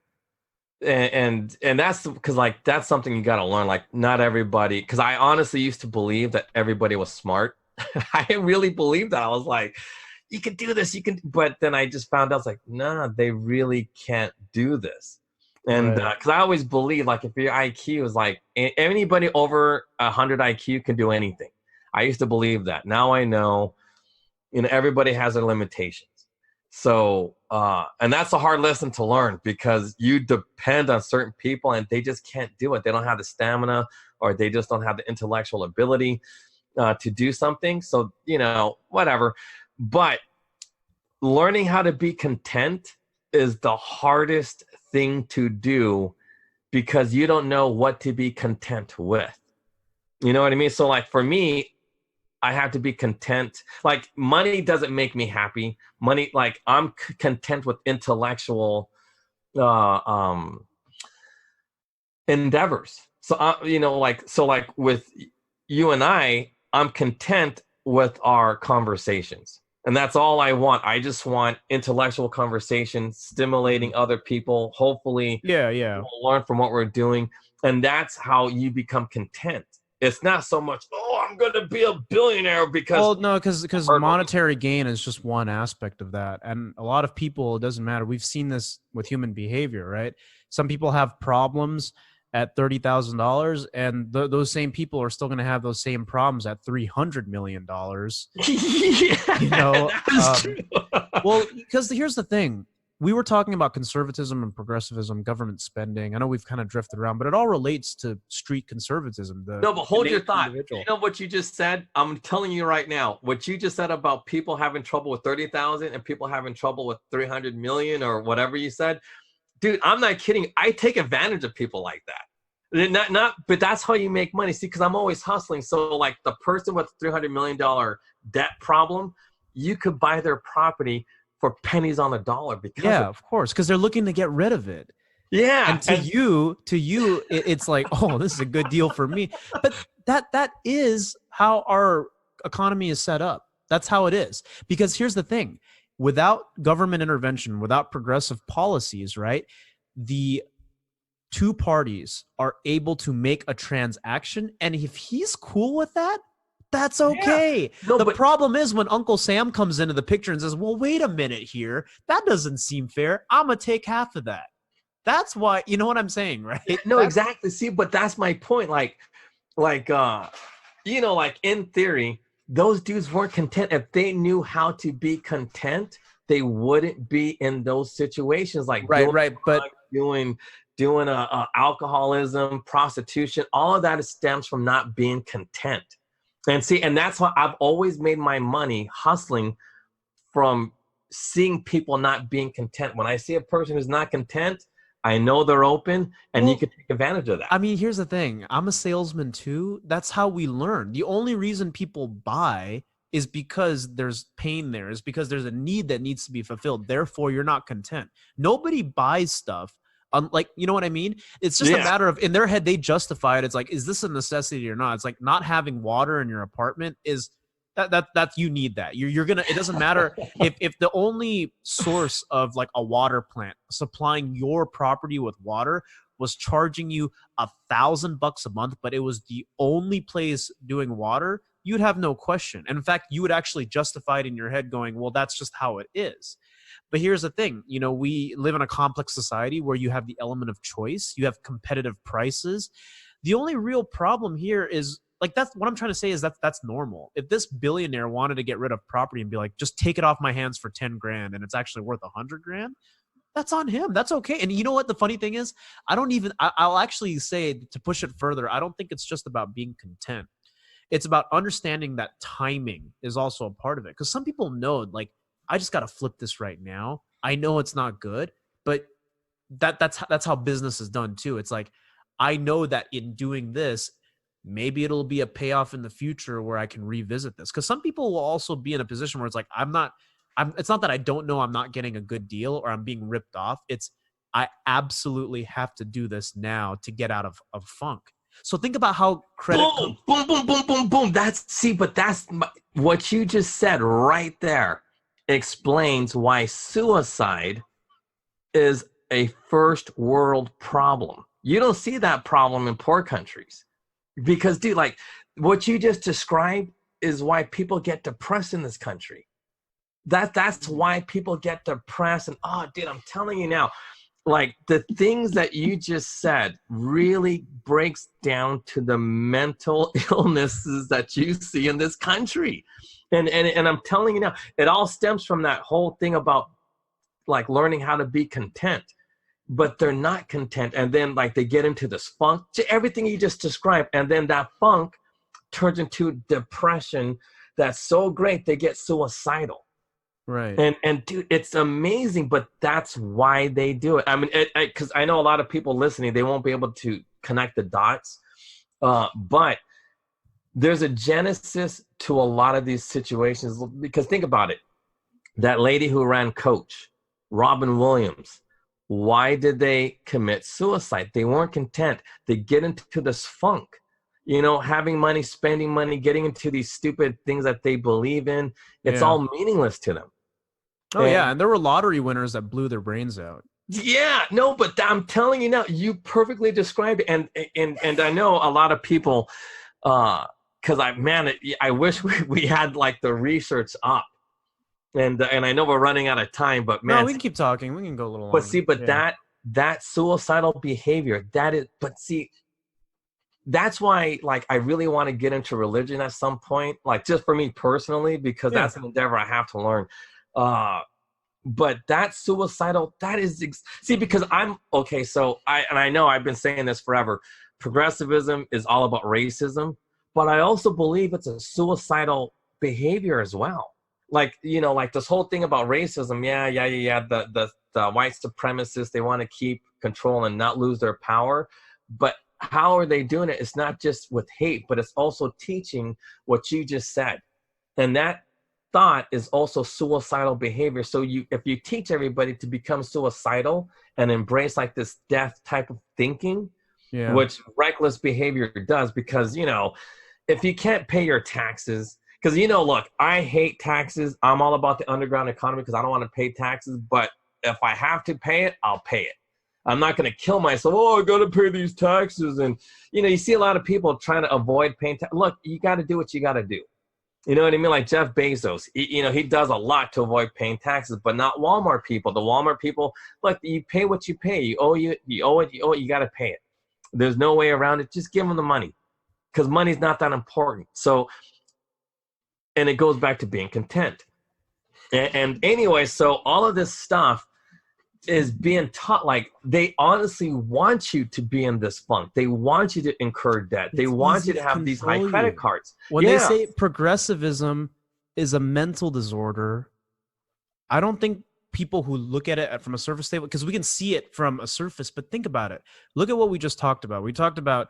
and that's because, like, that's something you got to learn. Like, not everybody, because I honestly used to believe that everybody was smart. I really believed that. I was like, you can do this, you can, but then I just found out, I was like, nah, they really can't do this. And because I always believe, like, if your IQ is like, anybody over 100 IQ can do anything. I used to believe that. Now I know, everybody has their limitations. So, and that's a hard lesson to learn, because you depend on certain people and they just can't do it. They don't have the stamina, or they just don't have the intellectual ability to do something. So, whatever. But learning how to be content is the hardest thing to do, because you don't know what to be content with. You know what I mean? So, like, for me, I have to be content. Like, money doesn't make me happy. Money, like, I'm content with intellectual endeavors. So, like with you and I'm content with our conversations. And that's all I want. I just want intellectual conversation, stimulating other people. Hopefully, we'll learn from what we're doing. And that's how you become content. It's not so much, I'm going to be a billionaire because... Well, no, because monetary gain is just one aspect of that. And a lot of people, it doesn't matter. We've seen this with human behavior, right? Some people have problems at $30,000, and those same people are still going to have those same problems at $300 million. True. Well, because here's the thing. We were talking about conservatism and progressivism, government spending. I know we've kind of drifted around, but it all relates to street conservatism. No, but hold your thought. You know what you just said? I'm telling you right now, what you just said about people having trouble with 30,000 and people having trouble with 300 million or whatever you said. Dude, I'm not kidding. I take advantage of people like that. But that's how you make money. See, because I'm always hustling. So, like, the person with $300 million debt problem, you could buy their property for pennies on the dollar. Because of course, because they're looking to get rid of it. Yeah. And to you, it's like, oh, this is a good deal for me. But that is how our economy is set up. That's how it is. Because here's the thing. Without government intervention, without progressive policies, right, the two parties are able to make a transaction. And if he's cool with that, that's okay. Yeah. No, the problem is when Uncle Sam comes into the picture and says, well, wait a minute here. That doesn't seem fair. I'm going to take half of that. That's why, you know what I'm saying, right? No, exactly. See, but that's my point. Like in theory, those dudes weren't content. If they knew how to be content, they wouldn't be in those situations. Like but doing alcoholism, prostitution, all of that stems from not being content. And see, and that's why I've always made my money hustling from seeing people not being content. When I see a person who's not content, I know they're open, and you can take advantage of that. I mean, here's the thing. I'm a salesman too. That's how we learn. The only reason people buy is because there's pain there, is because there's a need that needs to be fulfilled. Therefore, you're not content. Nobody buys stuff. Like, you know what I mean? It's just a matter of, in their head, they justify it. It's like, is this a necessity or not? It's like not having water in your apartment That you need that. You're gonna. It doesn't matter if the only source of like a water plant supplying your property with water was charging you $1,000 a month, but it was the only place doing water, you'd have no question. And in fact, you would actually justify it in your head, going, "Well, that's just how it is." But here's the thing, we live in a complex society where you have the element of choice, you have competitive prices. The only real problem here is, like, that's what I'm trying to say, is that's normal. If this billionaire wanted to get rid of property and be like, just take it off my hands for 10 grand and it's actually worth 100 grand, that's on him. That's okay. And you know what the funny thing is? I'll actually say, to push it further, I don't think it's just about being content. It's about understanding that timing is also a part of it. Because some people know, like, I just got to flip this right now. I know it's not good, but that's how business is done too. It's like, I know that in doing this, maybe it'll be a payoff in the future where I can revisit this. Because some people will also be in a position where it's like, it's not that I don't know I'm not getting a good deal or I'm being ripped off. It's, I absolutely have to do this now to get out of funk. So think about how credit. Boom. That's what you just said right there explains why suicide is a first world problem. You don't see that problem in poor countries. Because, dude, like, what you just described is why people get depressed in this country. That's why people get depressed. And, dude, I'm telling you now, like, the things that you just said really breaks down to the mental illnesses that you see in this country. And I'm telling you now, it all stems from that whole thing about, like, learning how to be content. But they're not content, and then, like, they get into this funk, everything you just described, and then that funk turns into depression that's so great they get suicidal. Right. And dude, it's amazing, but that's why they do it. I mean, because I know a lot of people listening, they won't be able to connect the dots, but there's a genesis to a lot of these situations. Because think about it, that lady who ran Coach, Robin Williams. Why did they commit suicide? They weren't content. They get into this funk, having money, spending money, getting into these stupid things that they believe in. It's all meaningless to them. And there were lottery winners that blew their brains out. Yeah, no, but I'm telling you now, you perfectly described it. And I know a lot of people, because I wish we had, like, the research up. And I know we're running out of time, but man, no, we can keep talking. We can go a little longer. But see, that suicidal behavior, that's why, like, I really want to get into religion at some point, like, just for me personally, because that's an endeavor I have to learn. But that suicidal, that is because I'm okay. So I know I've been saying this forever. Progressivism is all about racism, but I also believe it's a suicidal behavior as well. Like, like this whole thing about racism. The white supremacists, they want to keep control and not lose their power. But how are they doing it? It's not just with hate, but it's also teaching what you just said. And that thought is also suicidal behavior. So if you teach everybody to become suicidal and embrace, like, this death type of thinking, which reckless behavior does, because, if you can't pay your taxes, because, look, I hate taxes. I'm all about the underground economy because I don't want to pay taxes. But if I have to pay it, I'll pay it. I'm not going to kill myself. I got to pay these taxes. And, you see a lot of people trying to avoid paying taxes. Look, you got to do what you got to do. You know what I mean? Like Jeff Bezos, he does a lot to avoid paying taxes, but not Walmart people. The Walmart people, look, you pay what you pay. You owe it, you got to pay it. There's no way around it. Just give them the money, because money's not that important. So, and it goes back to being content. And anyway, so all of this stuff is being taught. Like, they honestly want you to be in this funk. They want you to incur debt. They want you to have these high credit cards. When they say progressivism is a mental disorder, I don't think people who look at it from a surface level, because we can see it from a surface, but think about it. Look at what we just talked about. We talked about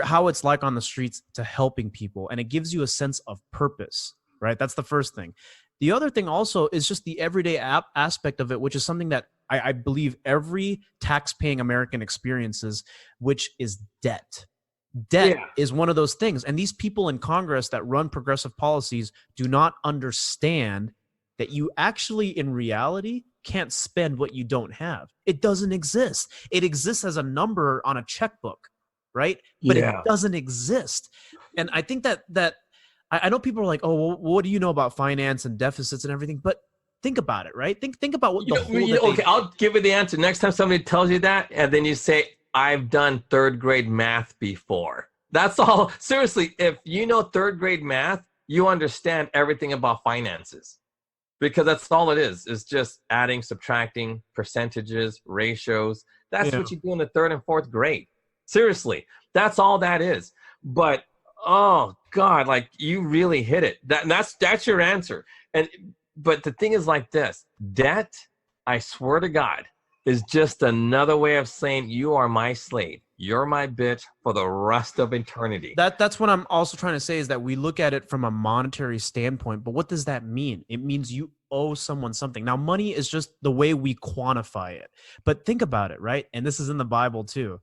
how it's like on the streets to helping people, and it gives you a sense of purpose, right? That's the first thing. The other thing also is just the everyday aspect of it, which is something that I believe every tax-paying American experiences, which is debt. Debt is one of those things. And these people in Congress that run progressive policies do not understand that you actually, in reality, can't spend what you don't have. It doesn't exist. It exists as a number on a checkbook, right? But it doesn't exist. And I think that I know people are like, oh, well, what do you know about finance and deficits and everything? But think about it, right? Think about what okay, I'll give you the answer. Next time somebody tells you that, and then you say, I've done third grade math before. That's all. Seriously, if you know third grade math, you understand everything about finances, because that's all it is. It's just adding, subtracting, percentages, ratios. That's what you do in the third and fourth grade. Seriously, that's all that is. But oh God, like you really hit it. That's your answer. But the thing is like this: debt, I swear to God, is just another way of saying you are my slave. You're my bitch for the rest of eternity. That's what I'm also trying to say, is that we look at it from a monetary standpoint, but what does that mean? It means you owe someone something. Now, money is just the way we quantify it. But think about it, right? And this is in the Bible too.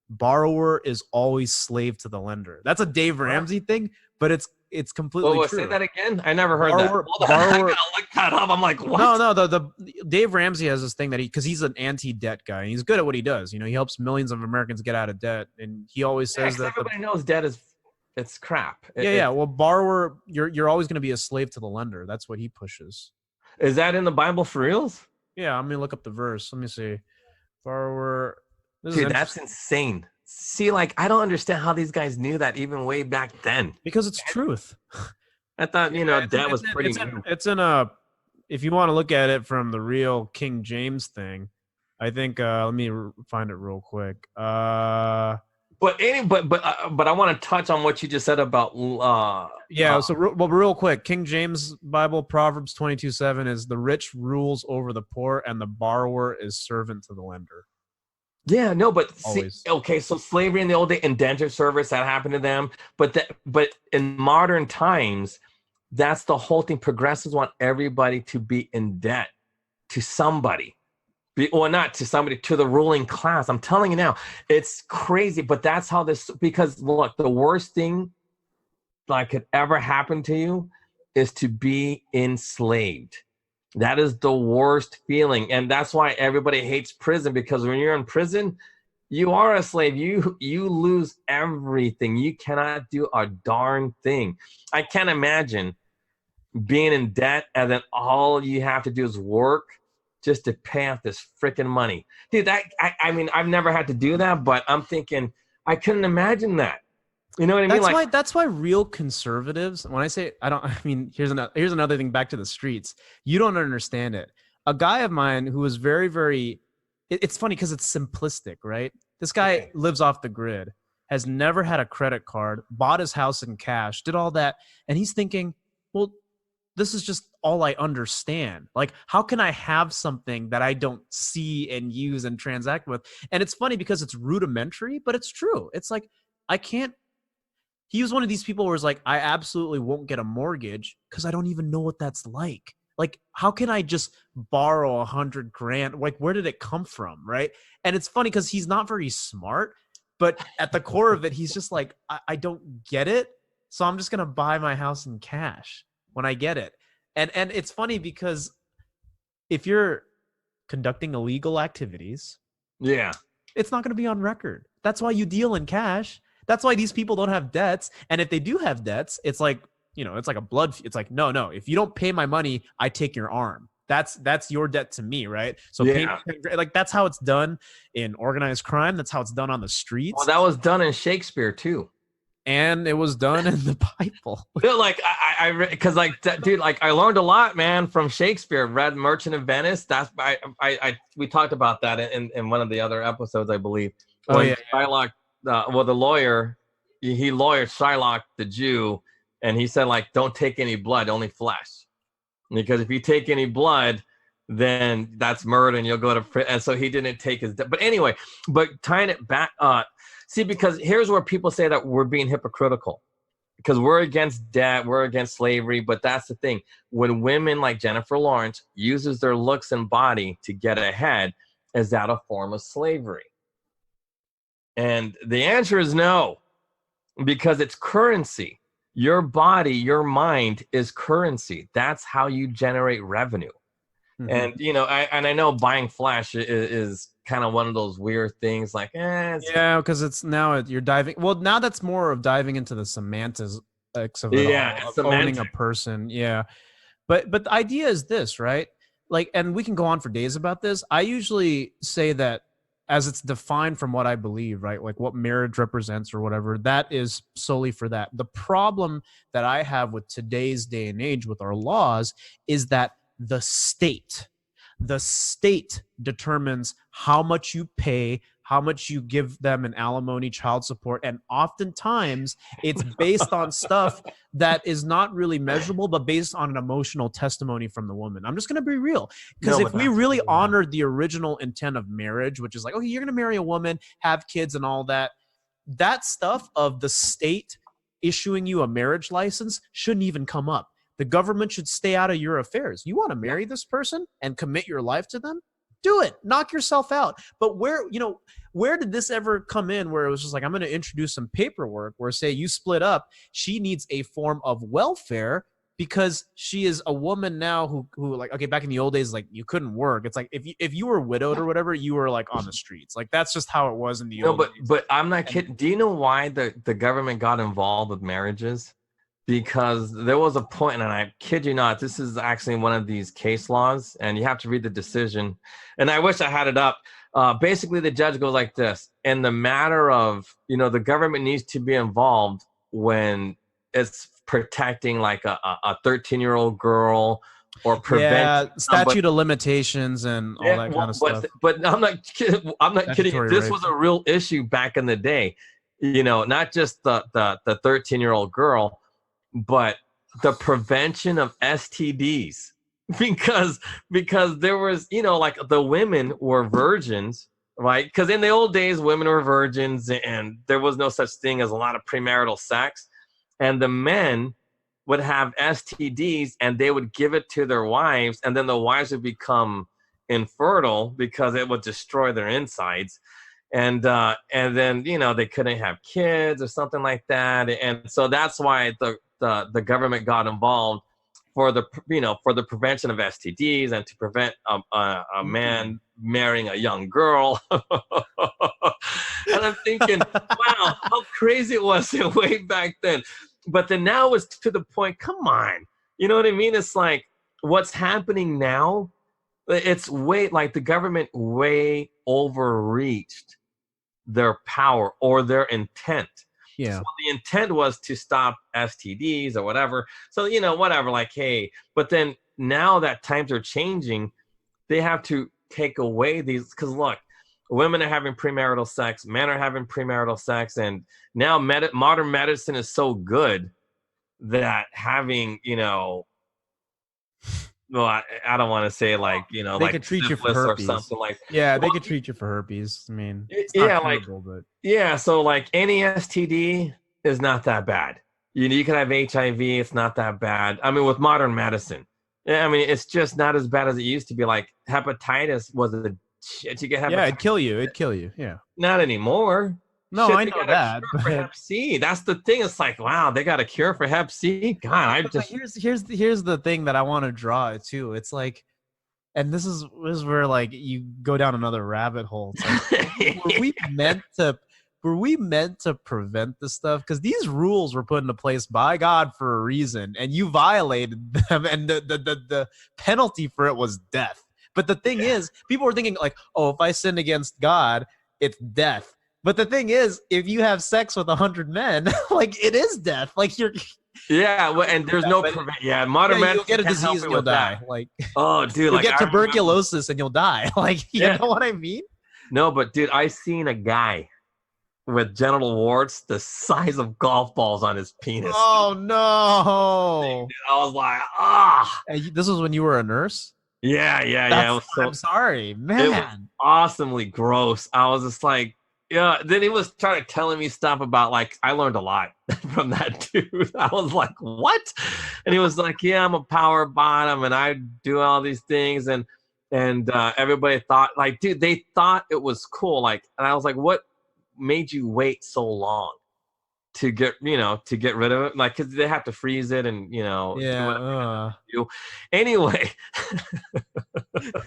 Borrower is always slave to the lender. That's a Dave Ramsey thing, but it's completely true. Say that again. I never heard that. I gotta look that up. I'm like, what? No. The Dave Ramsey has this thing that because he's an anti-debt guy. And he's good at what he does. He helps millions of Americans get out of debt, and he always says that everybody knows debt it's crap. Well, borrower, you're always going to be a slave to the lender. That's what he pushes. Is that in the Bible for reals? Yeah, I'm gonna look up the verse. Let me see. Borrower. Dude, that's insane. See, like, I don't understand how these guys knew that even way back then. Because it's truth. I thought, debt was pretty new. It's in if you want to look at it from the real King James thing, I think, let me find it real quick. But I want to touch on what you just said about, real quick, King James Bible, Proverbs 22:7 is the rich rules over the poor and the borrower is servant to the lender. Yeah, no, but so slavery in the old day, indentured service, that happened to them. But in modern times, that's the whole thing. Progressives want everybody to be in debt to somebody, or not to somebody, to the ruling class. I'm telling you now, it's crazy. But that's how this. Because look, the worst thing that could ever happen to you is to be enslaved. That is the worst feeling. And that's why everybody hates prison, because when you're in prison, you are a slave. You lose everything. You cannot do a darn thing. I can't imagine being in debt and then all you have to do is work just to pay off this freaking money. Dude, I mean, I've never had to do that, but I'm thinking I couldn't imagine that. You know what I mean? That's why real conservatives, when I say here's another thing back to the streets. You don't understand it. A guy of mine who was very, very, it's funny because it's simplistic, right? This guy lives off the grid, has never had a credit card, bought his house in cash, did all that. And he's thinking, well, this is just all I understand. Like, how can I have something that I don't see and use and transact with? And it's funny because it's rudimentary, but it's true. It's like, he was one of these people where it's like, I absolutely won't get a mortgage because I don't even know what that's like. Like, how can I just borrow $100,000? Like, where did it come from, right? And it's funny because he's not very smart, but at the core of it, he's just like, I don't get it, so I'm just gonna buy my house in cash when I get it. And it's funny because if you're conducting illegal activities, it's not gonna be on record. That's why you deal in cash. That's why these people don't have debts. And if they do have debts, it's like, it's like it's like, no, if you don't pay my money, I take your arm. That's your debt to me, right? So like, that's how it's done in organized crime. That's how it's done on the streets. Well, that was done in Shakespeare too. And it was done in the Bible. Like, because dude, like, I learned a lot, man, from Shakespeare. Read Merchant of Venice. That's we talked about that in one of the other episodes, I believe. Shylock, the lawyer, he lawyered Shylock the Jew, and he said, like, don't take any blood, only flesh, because if you take any blood, then that's murder, and you'll go to prison. And so he didn't take his. But anyway, tying it back, see, because here's where people say that we're being hypocritical, because we're against debt, we're against slavery, but that's the thing. When women like Jennifer Lawrence uses their looks and body to get ahead, is that a form of slavery? And the answer is no. because it's currency. Your body, your mind is currency. That's how you generate revenue. And I know buying flesh is kind of one of those weird things. Like, yeah, because it's now you're diving. Well, now that's more of diving into the semantics of it all, of owning a person. Yeah, but the idea is this, right? Like, and we can go on for days about this. I usually say that as it's defined from what I believe, right? Like what marriage represents or whatever, that is solely for that. The problem that I have with today's day and age with our laws is that the state determines how much you pay, how much you give them in alimony, child support, and oftentimes it's based on stuff that is not really measurable, but based on an emotional testimony from the woman. I'm just going to be real, because if we really honored the original intent of marriage, which is like, okay, you're going to marry a woman, have kids and all that, that stuff of the state issuing you a marriage license shouldn't even come up. The government should stay out of your affairs. You want to marry this person and commit your life to them? Do it. Knock yourself out. But where did this ever come in where it was just like, I'm going to introduce some paperwork where, say, you split up, she needs a form of welfare because she is a woman now who like, okay, back in the old days, like you couldn't work. It's like if you were widowed or whatever, you were like on the streets. Like that's just how it was in the old days. But I'm not kidding. Do you know why the government got involved with marriages? Because there was a point, and I kid you not, this is actually one of these case laws, and you have to read the decision. And I wish I had it up. Basically, the judge goes like this. In the matter of, the government needs to be involved when it's protecting like a 13-year-old girl or preventing statute of limitations and all that kind of stuff. But I'm not kidding. This was a real issue back in the day. Not just the 13-year-old girl, but the prevention of STDs, because there was, like the women were virgins, right? Because in the old days, women were virgins and there was no such thing as a lot of premarital sex. And the men would have STDs and they would give it to their wives, and then the wives would become infertile because it would destroy their insides. And then, they couldn't have kids or something like that. And so that's why the government got involved for the prevention of STDs and to prevent a man marrying a young girl. And I'm thinking, wow, how crazy it was way back then. But then now it's to the point, come on. You know what I mean? It's like what's happening now, it's like the government way overreached their power or their intent. Yeah. So the intent was to stop STDs or whatever. So, whatever, like, hey, but then now that times are changing, they have to take away these, because look, women are having premarital sex, men are having premarital sex, and now modern medicine is so good that having, well, I don't want to say like, they like could treat you for herpes or something like. Yeah, they could treat you for herpes. I mean, it's not terrible, but so like any STD is not that bad. You can have HIV, it's not that bad. I mean, with modern medicine, I mean, it's just not as bad as it used to be. Like hepatitis was a shit. You get hepatitis. Yeah, it'd kill you. Yeah. Not anymore. No, shit, I know that. But for Hep C, that's the thing. It's like, wow, they got a cure for Hep C. God, here's the thing that I want to draw too. It's like, and this is where like you go down another rabbit hole. It's like, were we meant to prevent this stuff? Because these rules were put into place by God for a reason, and you violated them, and the penalty for it was death. But the thing is, people were thinking like, oh, if I sin against God, it's death. But the thing is, if you have sex with 100 men, like it is death. Like you're. Yeah, well, and there's no modern medicine. You'll get a disease and you'll die. Like, oh, dude, you'll get tuberculosis and you'll die. Like, you know what I mean? No, but dude, I seen a guy with genital warts the size of golf balls on his penis. Oh no! I was like, ah. This was when you were a nurse. Yeah. I'm sorry, man. It was awesomely gross. I was just like. Yeah, then he was trying to telling me stuff about like I learned a lot from that dude. I was like, what? And he was like, yeah, I'm a power bottom and I do all these things, and everybody thought like, dude, they thought it was cool. Like, and I was like, what made you wait so long? to get rid of it, like, because they have to freeze it and do whatever they do. Anyway,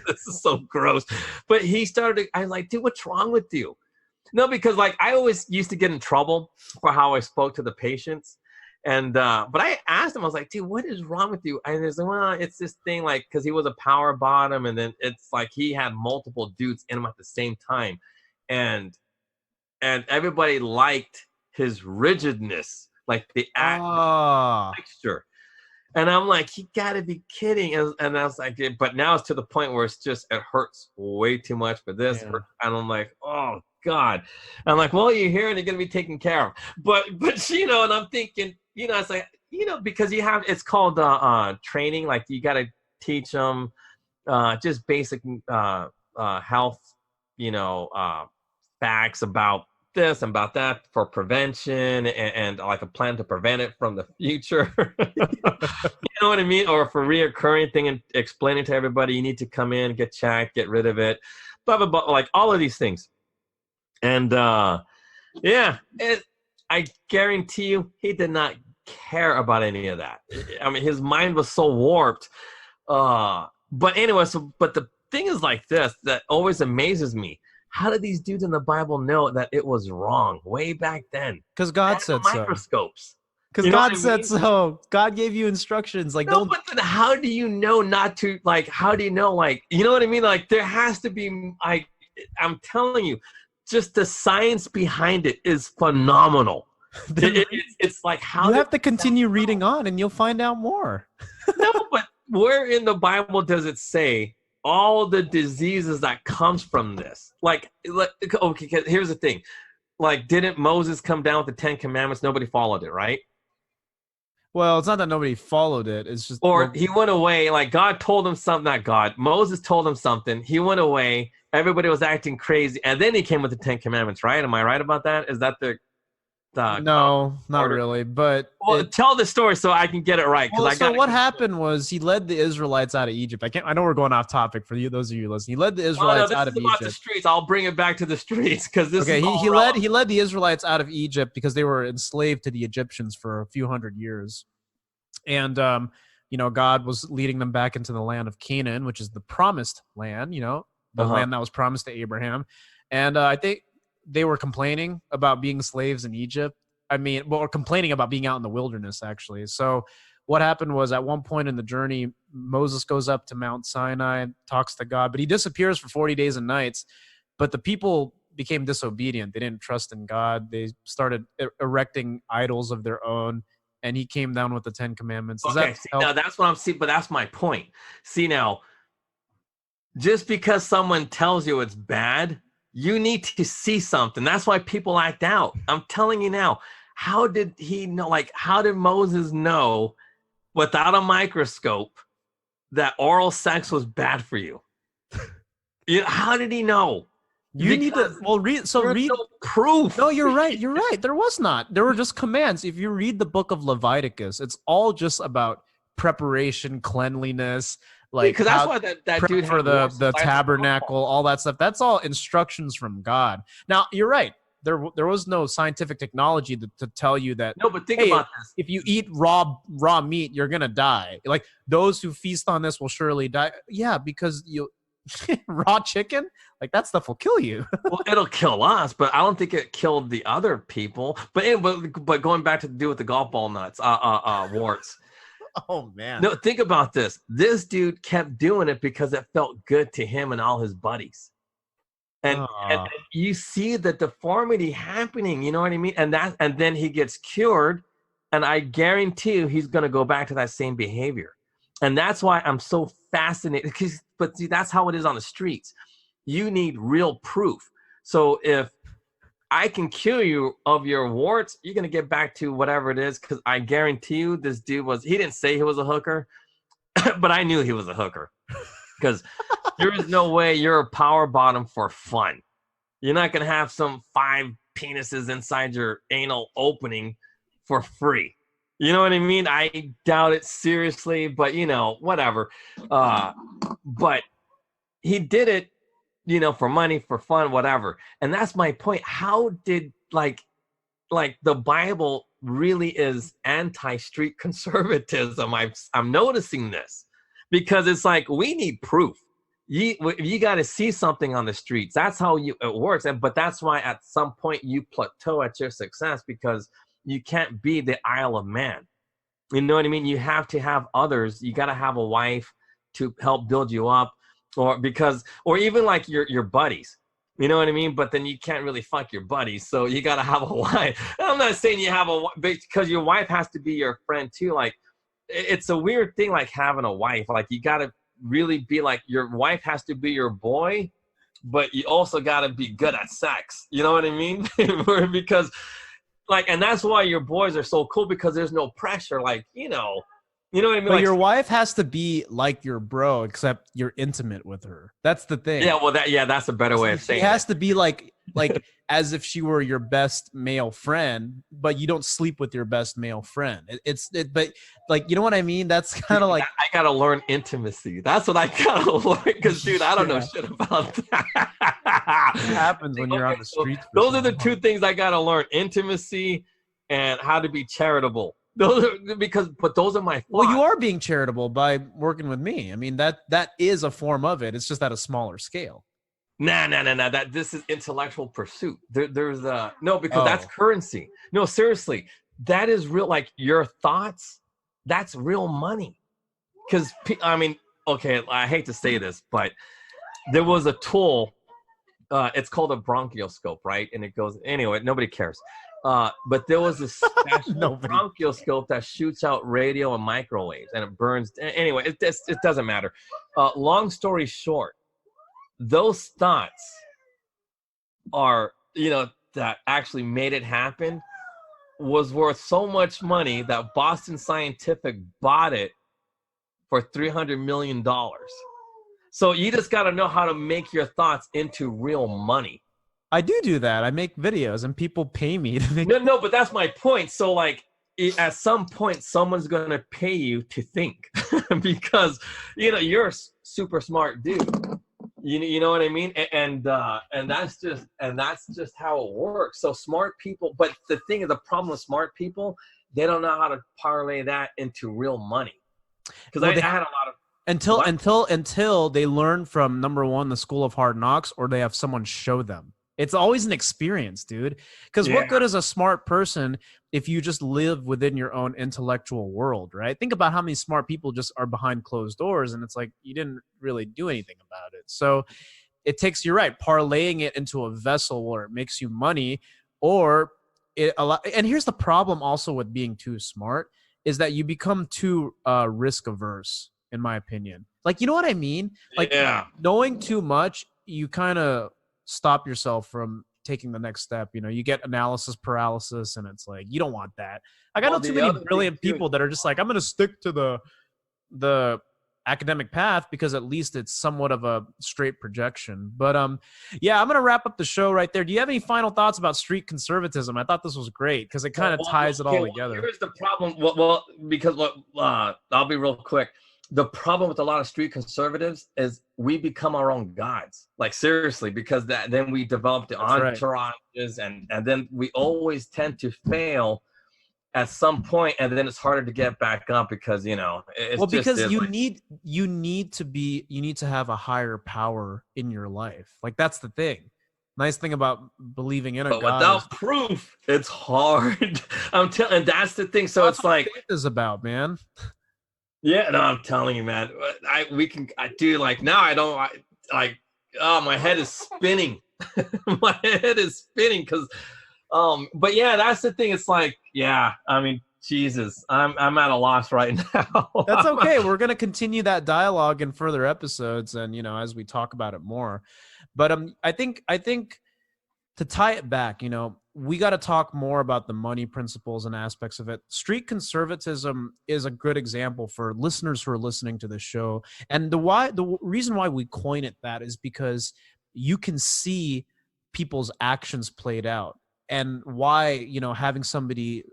this is so gross. But I was like, dude, what's wrong with you? No, because like I always used to get in trouble for how I spoke to the patients. And but I asked him, I was like, dude, what is wrong with you? And he's like, well, it's this thing, like, because he was a power bottom, and then it's like he had multiple dudes in him at the same time, and everybody liked his rigidness, like the texture. And I'm like, you gotta be kidding. And I was like, but now it's to the point where it hurts way too much for this. And I'm like, oh God. I'm like, well, you're here and you're gonna be taken care of. But and I'm thinking, it's like, because it's called training. Like, you gotta teach them just basic health, facts about this and about that for prevention and like a plan to prevent it from the future. You know what I mean? Or for reoccurring thing, and explaining to everybody, you need to come in, get checked, get rid of it, blah, blah, blah, like all of these things. And I guarantee you, he did not care about any of that. I mean, his mind was so warped. But anyway, but the thing is like this, that always amazes me. How did these dudes in the Bible know that it was wrong way back then? Because God said so. Microscopes. Because God said so. God gave you instructions. Like, no, but then how do you know not to, like, how do you know, like, you know what I mean? Like, there has to be, like, I'm telling you, just the science behind it is phenomenal. It's like, how you have to continue reading on and you'll find out more. No, but where in the Bible does it say all the diseases that comes from this? Like, okay, here's the thing. Like, didn't Moses come down with the 10 Commandments? Nobody followed it, right? Well, it's not that nobody followed it. It's just... Or he went away, like God told him something, not God. Moses told him something. He went away. Everybody was acting crazy. And then he came with the 10 Commandments, right? Am I right about that? Is that the no, not really. But tell the story so I can get it right. So what happened was he led the Israelites out of Egypt. I know we're going off topic for you, those of you listening. He led the Israelites out of Egypt. The streets. I'll bring it back to the streets because this. Okay, he led the Israelites out of Egypt because they were enslaved to the Egyptians for a few hundred years, and God was leading them back into the land of Canaan, which is the promised land. The land that was promised to Abraham, and I think they were complaining about being slaves in Egypt. Or complaining about being out in the wilderness, actually. So what happened was, at one point in the journey, Moses goes up to Mount Sinai, talks to God, but he disappears for 40 days and nights. But the people became disobedient. They didn't trust in God. They started erecting idols of their own, and he came down with the 10 Commandments. Now that's what I'm seeing, but that's my point. See, now, just because someone tells you it's bad, you need to see something. That's why people act out. I'm telling you now. How did he know? Like, how did Moses know without a microscope that oral sex was bad for you? How did he know? You need to read. So read no proof. No, you're right. You're right. There was not. There were just commands. If you read the book of Leviticus, it's all just about preparation, cleanliness. Like, because that's why that dude for the tabernacle, all that stuff. That's all instructions from God. Now, you're right. There was no scientific technology to tell you that. No, but think about this. If you eat raw meat, you're gonna die. Like, those who feast on this will surely die. Yeah, because you raw chicken, like, that stuff will kill you. Well, it'll kill us, but I don't think it killed the other people. But going back to do with the golf ball nuts, warts. Oh, man. No, think about this. This dude kept doing it because it felt good to him and all his buddies. And you see the deformity happening, you know what I mean? And then he gets cured, and I guarantee you he's going to go back to that same behavior. And that's why I'm so fascinated. But see, that's how it is on the streets. You need real proof. So if I can cure you of your warts, you're going to get back to whatever it is, because I guarantee you this dude he didn't say he was a hooker, but I knew he was a hooker, because there is no way you're a power bottom for fun. You're not going to have some 5 penises inside your anal opening for free. You know what I mean? I doubt it seriously, but whatever. But he did it, for money, for fun, whatever. And that's my point. How did, like like the Bible really is anti-street conservatism. I'm noticing this because it's like we need proof. You got to see something on the streets. That's how it works. But that's why at some point you plateau at your success, because you can't be the Isle of Man. You know what I mean? You have to have others. You got to have a wife to help build you up, or even like your buddies. You know what I mean? But then you can't really fuck your buddies, so you got to have a wife. I'm not saying you have a wife, because your wife has to be your friend too. Like, it's a weird thing, like having a wife. Like, you got to really be like, your wife has to be your boy, but you also got to be good at sex. You know what I mean? Because, like, and that's why your boys are so cool, because there's no pressure. Like, you know what I mean? But like, your wife has to be like your bro, except you're intimate with her. That's the thing. Yeah, well, that's a better way of saying it. She has to be like as if she were your best male friend, but you don't sleep with your best male friend. But like, you know what I mean? That's kind of like, I gotta learn intimacy. That's what I gotta learn, because dude, I don't know shit about that. What happens when you're on the streets? Those are the two things I gotta learn: intimacy and how to be charitable. Those are my thoughts. Well, you are being charitable by working with me. I mean, that is a form of it. It's just at a smaller scale. Nah. This is intellectual pursuit. There's no, because that's currency. No, seriously, that is real. Like, your thoughts, that's real money. Because I mean, okay, I hate to say this, but there was a tool. It's called a bronchioscope, right? And it goes, anyway, nobody cares. But there was a special bronchioscope that shoots out radio and microwaves, and it burns. Anyway, it doesn't matter. Long story short, those thoughts are, that actually made it happen, was worth so much money that Boston Scientific bought it for $300 million. So you just got to know how to make your thoughts into real money. I do that. I make videos and people pay me to make. No, but that's my point. So, like, at some point, someone's going to pay you to think because, you're a super smart dude. You know what I mean? And that's just how it works. So smart people, but the thing is, the problem with smart people, they don't know how to parlay that into real money. Because I had a lot of until they learn from, number one, the school of hard knocks, or they have someone show them. It's always an experience, dude. Because what good is a smart person if you just live within your own intellectual world, right? Think about how many smart people just are behind closed doors, and it's like you didn't really do anything about it. So it takes, you're right, parlaying it into a vessel where it makes you money, or and here's the problem also with being too smart, is that you become too risk averse, in my opinion. Like, you know what I mean? Like, knowing too much, you kind of stop yourself from taking the next step. You get analysis paralysis, and it's like, you don't want that. I know too many brilliant people that are just like, I'm going to stick to the academic path because at least it's somewhat of a straight projection. But I'm going to wrap up the show right there. Do you have any final thoughts about street conservatism? I thought this was great because it kind of ties it all together. Here's the problem. Well, because I'll be real quick. The problem with a lot of street conservatives is we become our own gods. Like, seriously, because then we develop the entourages, and then we always tend to fail at some point, and then it's harder to get back up because because you need to have a higher power in your life. Like, that's the thing. Nice thing about believing in a God. But without proof, it's hard. I'm telling, and that's the thing. So it's like, faith is about, man. Yeah, no, I'm telling you, man. My head is spinning. My head is spinning because, but yeah, that's the thing. It's like, I mean, Jesus, I'm at a loss right now. That's okay. We're gonna continue that dialogue in further episodes, and as we talk about it more. But I think to tie it back, we got to talk more about the money principles and aspects of it. Street conservatism is a good example for listeners who are listening to this show. And the reason why we coin it that is because you can see people's actions played out, and why, having somebody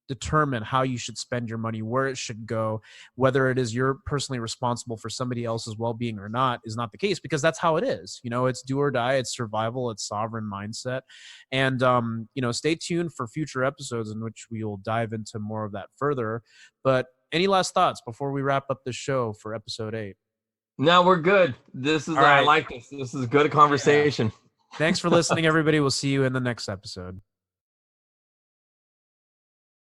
determine how you should spend your money, where it should go, whether it is you're personally responsible for somebody else's well-being or not is not the case, because that's how it is. It's do or die, it's survival, it's sovereign mindset. And, stay tuned for future episodes in which we will dive into more of that further. But any last thoughts before we wrap up the show for episode 8? No, we're good. This is, right. I like this. This is a good conversation. Thanks for listening, everybody. We'll see you in the next episode.